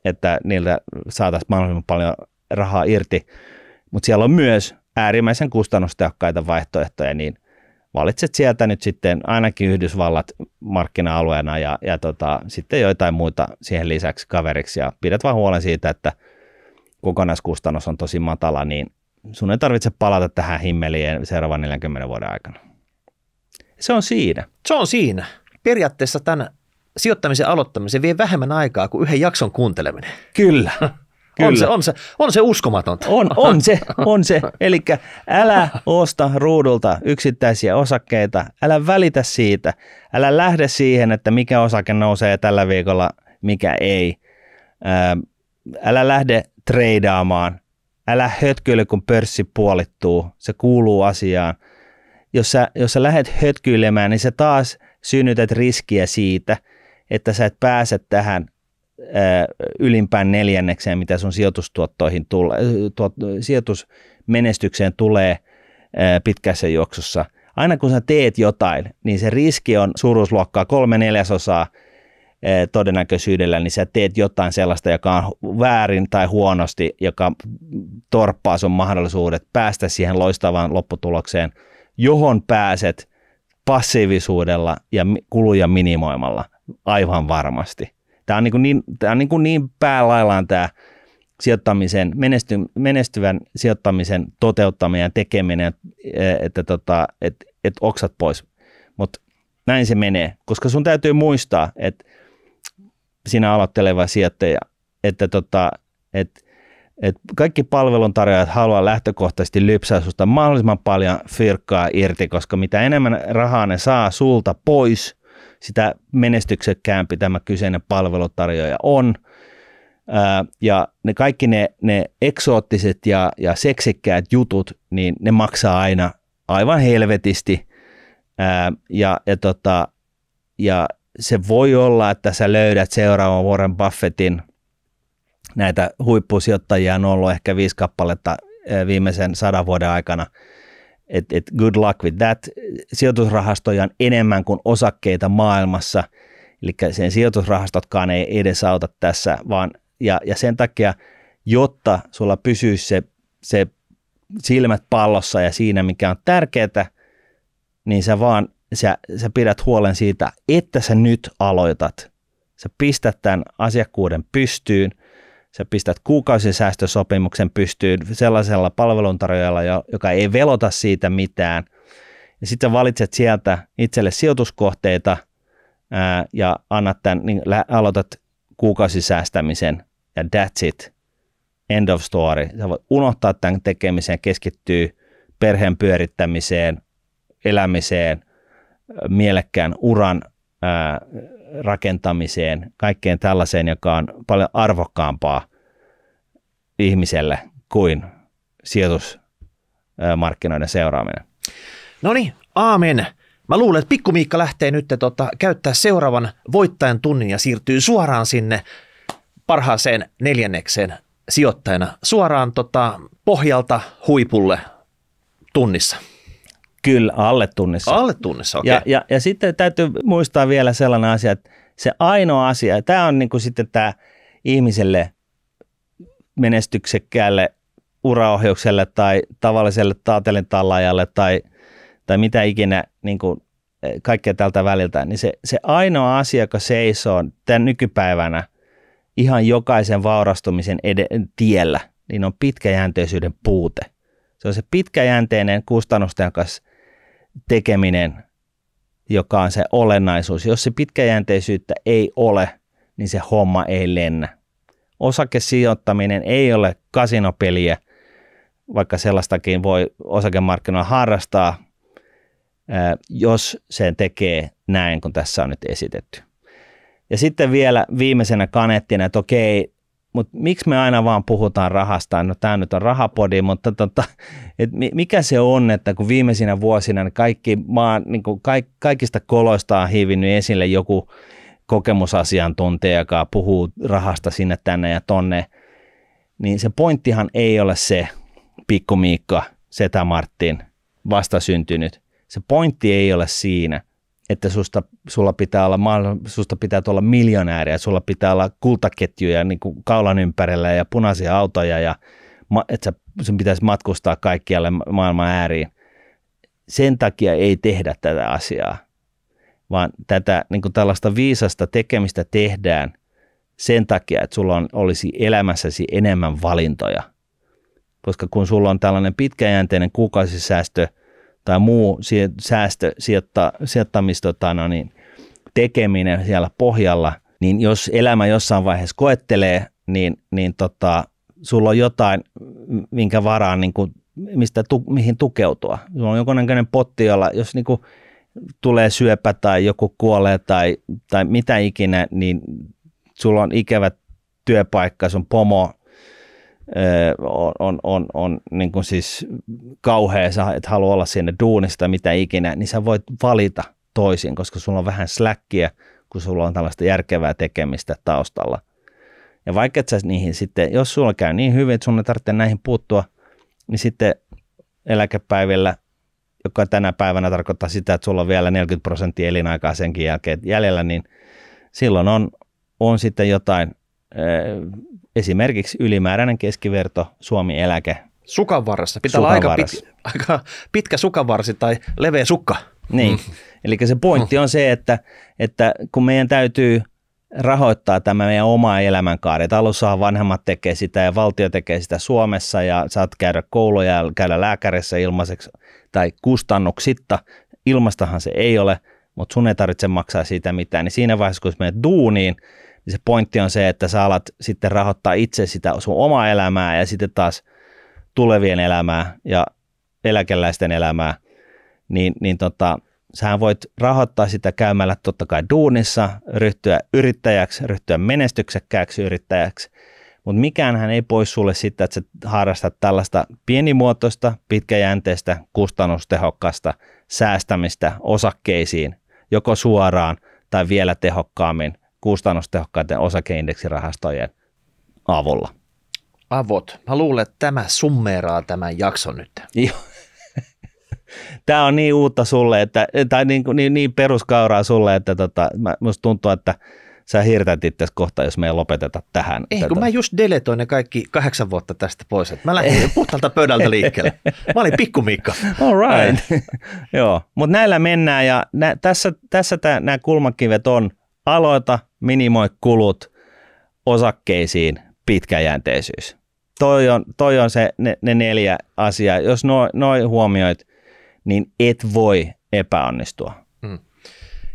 että niiltä saataisiin mahdollisimman paljon rahaa irti, mutta siellä on myös äärimmäisen kustannustehokkaita vaihtoehtoja, niin valitset sieltä nyt sitten ainakin Yhdysvallat markkina-alueena ja sitten joitain muita siihen lisäksi kaveriksi ja pidät vaan huolen siitä, että kokonaiskustannus on tosi matala, niin sun ei tarvitse palata tähän himmeliin seuraavan 40 vuoden aikana. Se on siinä. Se on siinä. Periaatteessa tämän sijoittamisen aloittamisen vie vähemmän aikaa kuin yhden jakson kuunteleminen. Kyllä. Kyllä. On se uskomatonta. On se. Eli älä osta ruudulta yksittäisiä osakkeita, älä välitä siitä, älä lähde siihen, että mikä osake nousee tällä viikolla, mikä ei. Älä lähde treidaamaan, älä hötkyile, kun pörssi puolittuu, se kuuluu asiaan. Jos sä lähdet hötkyilemään, niin sä taas synnytät riskiä siitä, että sä et pääse tähän ylimpään neljännekseen, mitä sun sijoitustuottoihin sijoitusmenestykseen tulee pitkässä juoksussa. Aina kun sä teet jotain, niin se riski on suuruusluokkaa 3/4 todennäköisyydellä, niin sä teet jotain sellaista, joka on väärin tai huonosti, joka torppaa sun mahdollisuudet päästä siihen loistavaan lopputulokseen, johon pääset passiivisuudella ja kuluja minimoimalla aivan varmasti. Tämä on niin päälaillaan tämä sijoittamisen, menestyvän sijoittamisen toteuttaminen ja tekeminen, että oksat pois. Mutta näin se menee, koska sun täytyy muistaa, että sinä aloitteleva sijoittaja, että kaikki palveluntarjoajat haluaa lähtökohtaisesti lypsää susta mahdollisimman paljon fyrkkaa irti, koska mitä enemmän rahaa ne saa sulta pois, sitä menestyksekkäämpi tämä kyseinen palveluntarjoaja on. Ja kaikki ne eksoottiset ja seksikkäät jutut, niin ne maksaa aina aivan helvetisti. Ja se voi olla, että sä löydät seuraavan Warren Buffettin. Näitä huippusijoittajia on ollut ehkä 5 kappaletta viimeisen 100 vuoden aikana. Good luck with that. Sijoitusrahastoja on enemmän kuin osakkeita maailmassa, eli sen sijoitusrahastotkaan ei edesauta tässä, vaan ja sen takia, jotta sulla pysyisi se silmät pallossa ja siinä, mikä on tärkeää, niin sä pidät huolen siitä, että sä nyt aloitat. Sä pistät tämän asiakkuuden pystyyn, sä pistät kuukausisäästösopimuksen pystyyn sellaisella palveluntarjoajalla, joka ei velota siitä mitään. Ja sitten sä valitset sieltä itselle sijoituskohteita ja niin aloitat kuukausisäästämisen ja that's it. End of story. Sä voit unohtaa tämän tekemiseen, keskittyä perheen pyörittämiseen, elämiseen, mielekkään uran rakentamiseen, kaikkeen tällaiseen, joka on paljon arvokkaampaa ihmiselle kuin sijoitusmarkkinoiden seuraaminen. No niin, aamen. Mä luulen, että Pikku Miikka lähtee nyt käyttää seuraavan voittajan tunnin ja siirtyy suoraan sinne parhaaseen 4. sijoittajana, suoraan pohjalta huipulle tunnissa. Kyllä, alle tunnissa. Alle tunnissa, okei. Okay. Ja sitten täytyy muistaa vielä sellainen asia, että se ainoa asia, tämä on niin kuin sitten tämä ihmiselle menestyksekkäälle uraohjaukselle tai tavalliselle taatelintallaajalle tai mitä ikinä niin kuin kaikkea tältä väliltä, niin se ainoa asia, joka seisoo tämän nykypäivänä ihan jokaisen vaurastumisen tiellä, niin on pitkäjänteisyyden puute. Se on se pitkäjänteinen kustannustehokas tekeminen, joka on se olennaisuus. Jos se pitkäjänteisyyttä ei ole, niin se homma ei lennä. Osakesijoittaminen ei ole kasinopeliä, vaikka sellaistakin voi osakemarkkinoilla harrastaa, jos sen tekee näin, kun tässä on nyt esitetty. Ja sitten vielä viimeisenä kanettina, että okei, mutta miksi me aina vaan puhutaan rahasta? No tämä nyt on rahapodi, mutta mikä se on, että kun viimeisinä vuosina niin kaikista koloista on hiivinnyt esille joku kokemusasiantuntija, joka puhuu rahasta sinne, tänne ja tonne, niin se pointtihan ei ole se Pikku Miikka, Setä Martin, vastasyntynyt. Se pointti ei ole siinä, että susta pitää olla miljonääriä, sulla pitää olla kultaketjuja niin kuin kaulan ympärillä ja punaisia autoja ja että sun pitäisi matkustaa kaikkialle maailman ääriin. Sen takia ei tehdä tätä asiaa, vaan tätä niin kuin tällaista viisasta tekemistä tehdään sen takia, että sulla olisi elämässäsi enemmän valintoja. Koska kun sulla on tällainen pitkäjänteinen kuukausisäästö tai muu tekeminen siellä pohjalla, niin jos elämä jossain vaiheessa koettelee, niin sulla on jotain, minkä varaan, niin kuin, mihin tukeutua. Sulla on jonkunnäköinen potti, jolla jos niin kuin tulee syöpä tai joku kuolee tai mitä ikinä, niin sulla on ikävä työpaikka, sun pomo on niin kuin siis kauhea, sä et halua olla siinä duunista mitä ikinä, niin sä voit valita toisin, koska sulla on vähän släkkiä, kun sulla on tällaista järkevää tekemistä taustalla. Ja vaikka et sä niihin sitten, jos sulla käy niin hyvin, että sun ei tarvitse näihin puuttua, niin sitten eläkepäivillä, joka tänä päivänä tarkoittaa sitä, että sulla on vielä 40% elinaikaa senkin jälkeen jäljellä, niin silloin on sitten jotain, esimerkiksi ylimääräinen keskiverto Suomi-eläke. Sukanvarressa. Pitää olla aika pitkä sukanvarsi tai leveä sukka. Niin, eli se pointti on se, että kun meidän täytyy rahoittaa tämä meidän oma elämänkaari, että alussahan vanhemmat tekee sitä ja valtio tekee sitä Suomessa ja saat käydä kouluja ja käydä lääkärissä ilmaiseksi tai kustannuksitta. Ilmastahan se ei ole, mutta sun ei tarvitse maksaa siitä mitään. Niin siinä vaiheessa, kun menet duuniin, niin se pointti on se, että sä alat sitten rahoittaa itse sitä sun omaa elämää ja sitten taas tulevien elämää ja eläkeläisten elämää, niin sähän voit rahoittaa sitä käymällä totta kai duunissa, ryhtyä yrittäjäksi, ryhtyä menestyksekkääksi yrittäjäksi, mutta mikäänhän ei pois sulle sitä, että sä harrastat tällaista pienimuotoista, pitkäjänteistä, kustannustehokkaasta säästämistä osakkeisiin, joko suoraan tai vielä tehokkaammin kustannustehokkaiden osakeindeksirahastojen avulla. Avot. Mä luulen, että tämä summeeraa tämän jakson nyt. Tämä on niin uutta sulle, tai niin peruskauraa sulle, että musta tuntuu, että sä hirtät itse kohta, jos me ei lopeteta tähän. Ei, kun mä just deletoin ne kaikki 8 vuotta tästä pois. Mä lähdin puhtaalta pöydältä liikkeelle. Mä olin Pikku Miikka. All right. Joo, mutta näillä mennään ja tässä nämä kulmakivet on aloita, minimoi kulut, osakkeisiin, pitkäjänteisyys. Toi on se ne 4 asiaa. Jos noi huomioit, niin et voi epäonnistua.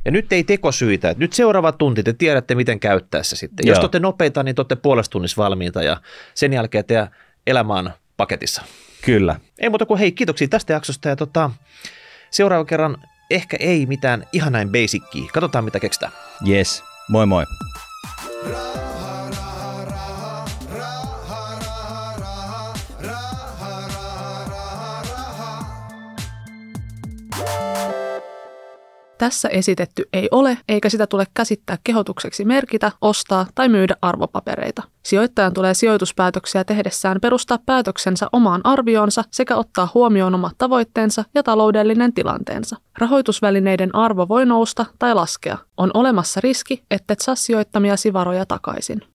Ja nyt ei tekosyitä. Nyt seuraava tunti, te tiedätte, miten käyttää se sitten. Jos te olette nopeita, niin te olette puolesta tunnissa valmiita ja sen jälkeen teidän elämä on paketissa. Kyllä. Ei muuta kuin hei, kiitoksia tästä jaksosta ja seuraava kerran ehkä ei mitään ihan näin basickia. Katsotaan, mitä keksitään. Yes, moi moi. Tässä esitetty ei ole, eikä sitä tule käsittää kehotukseksi merkitä, ostaa tai myydä arvopapereita. Sijoittajan tulee sijoituspäätöksiä tehdessään perustaa päätöksensä omaan arvioonsa sekä ottaa huomioon omat tavoitteensa ja taloudellinen tilanteensa. Rahoitusvälineiden arvo voi nousta tai laskea. On olemassa riski, ettet saa sijoittamiasi varoja takaisin.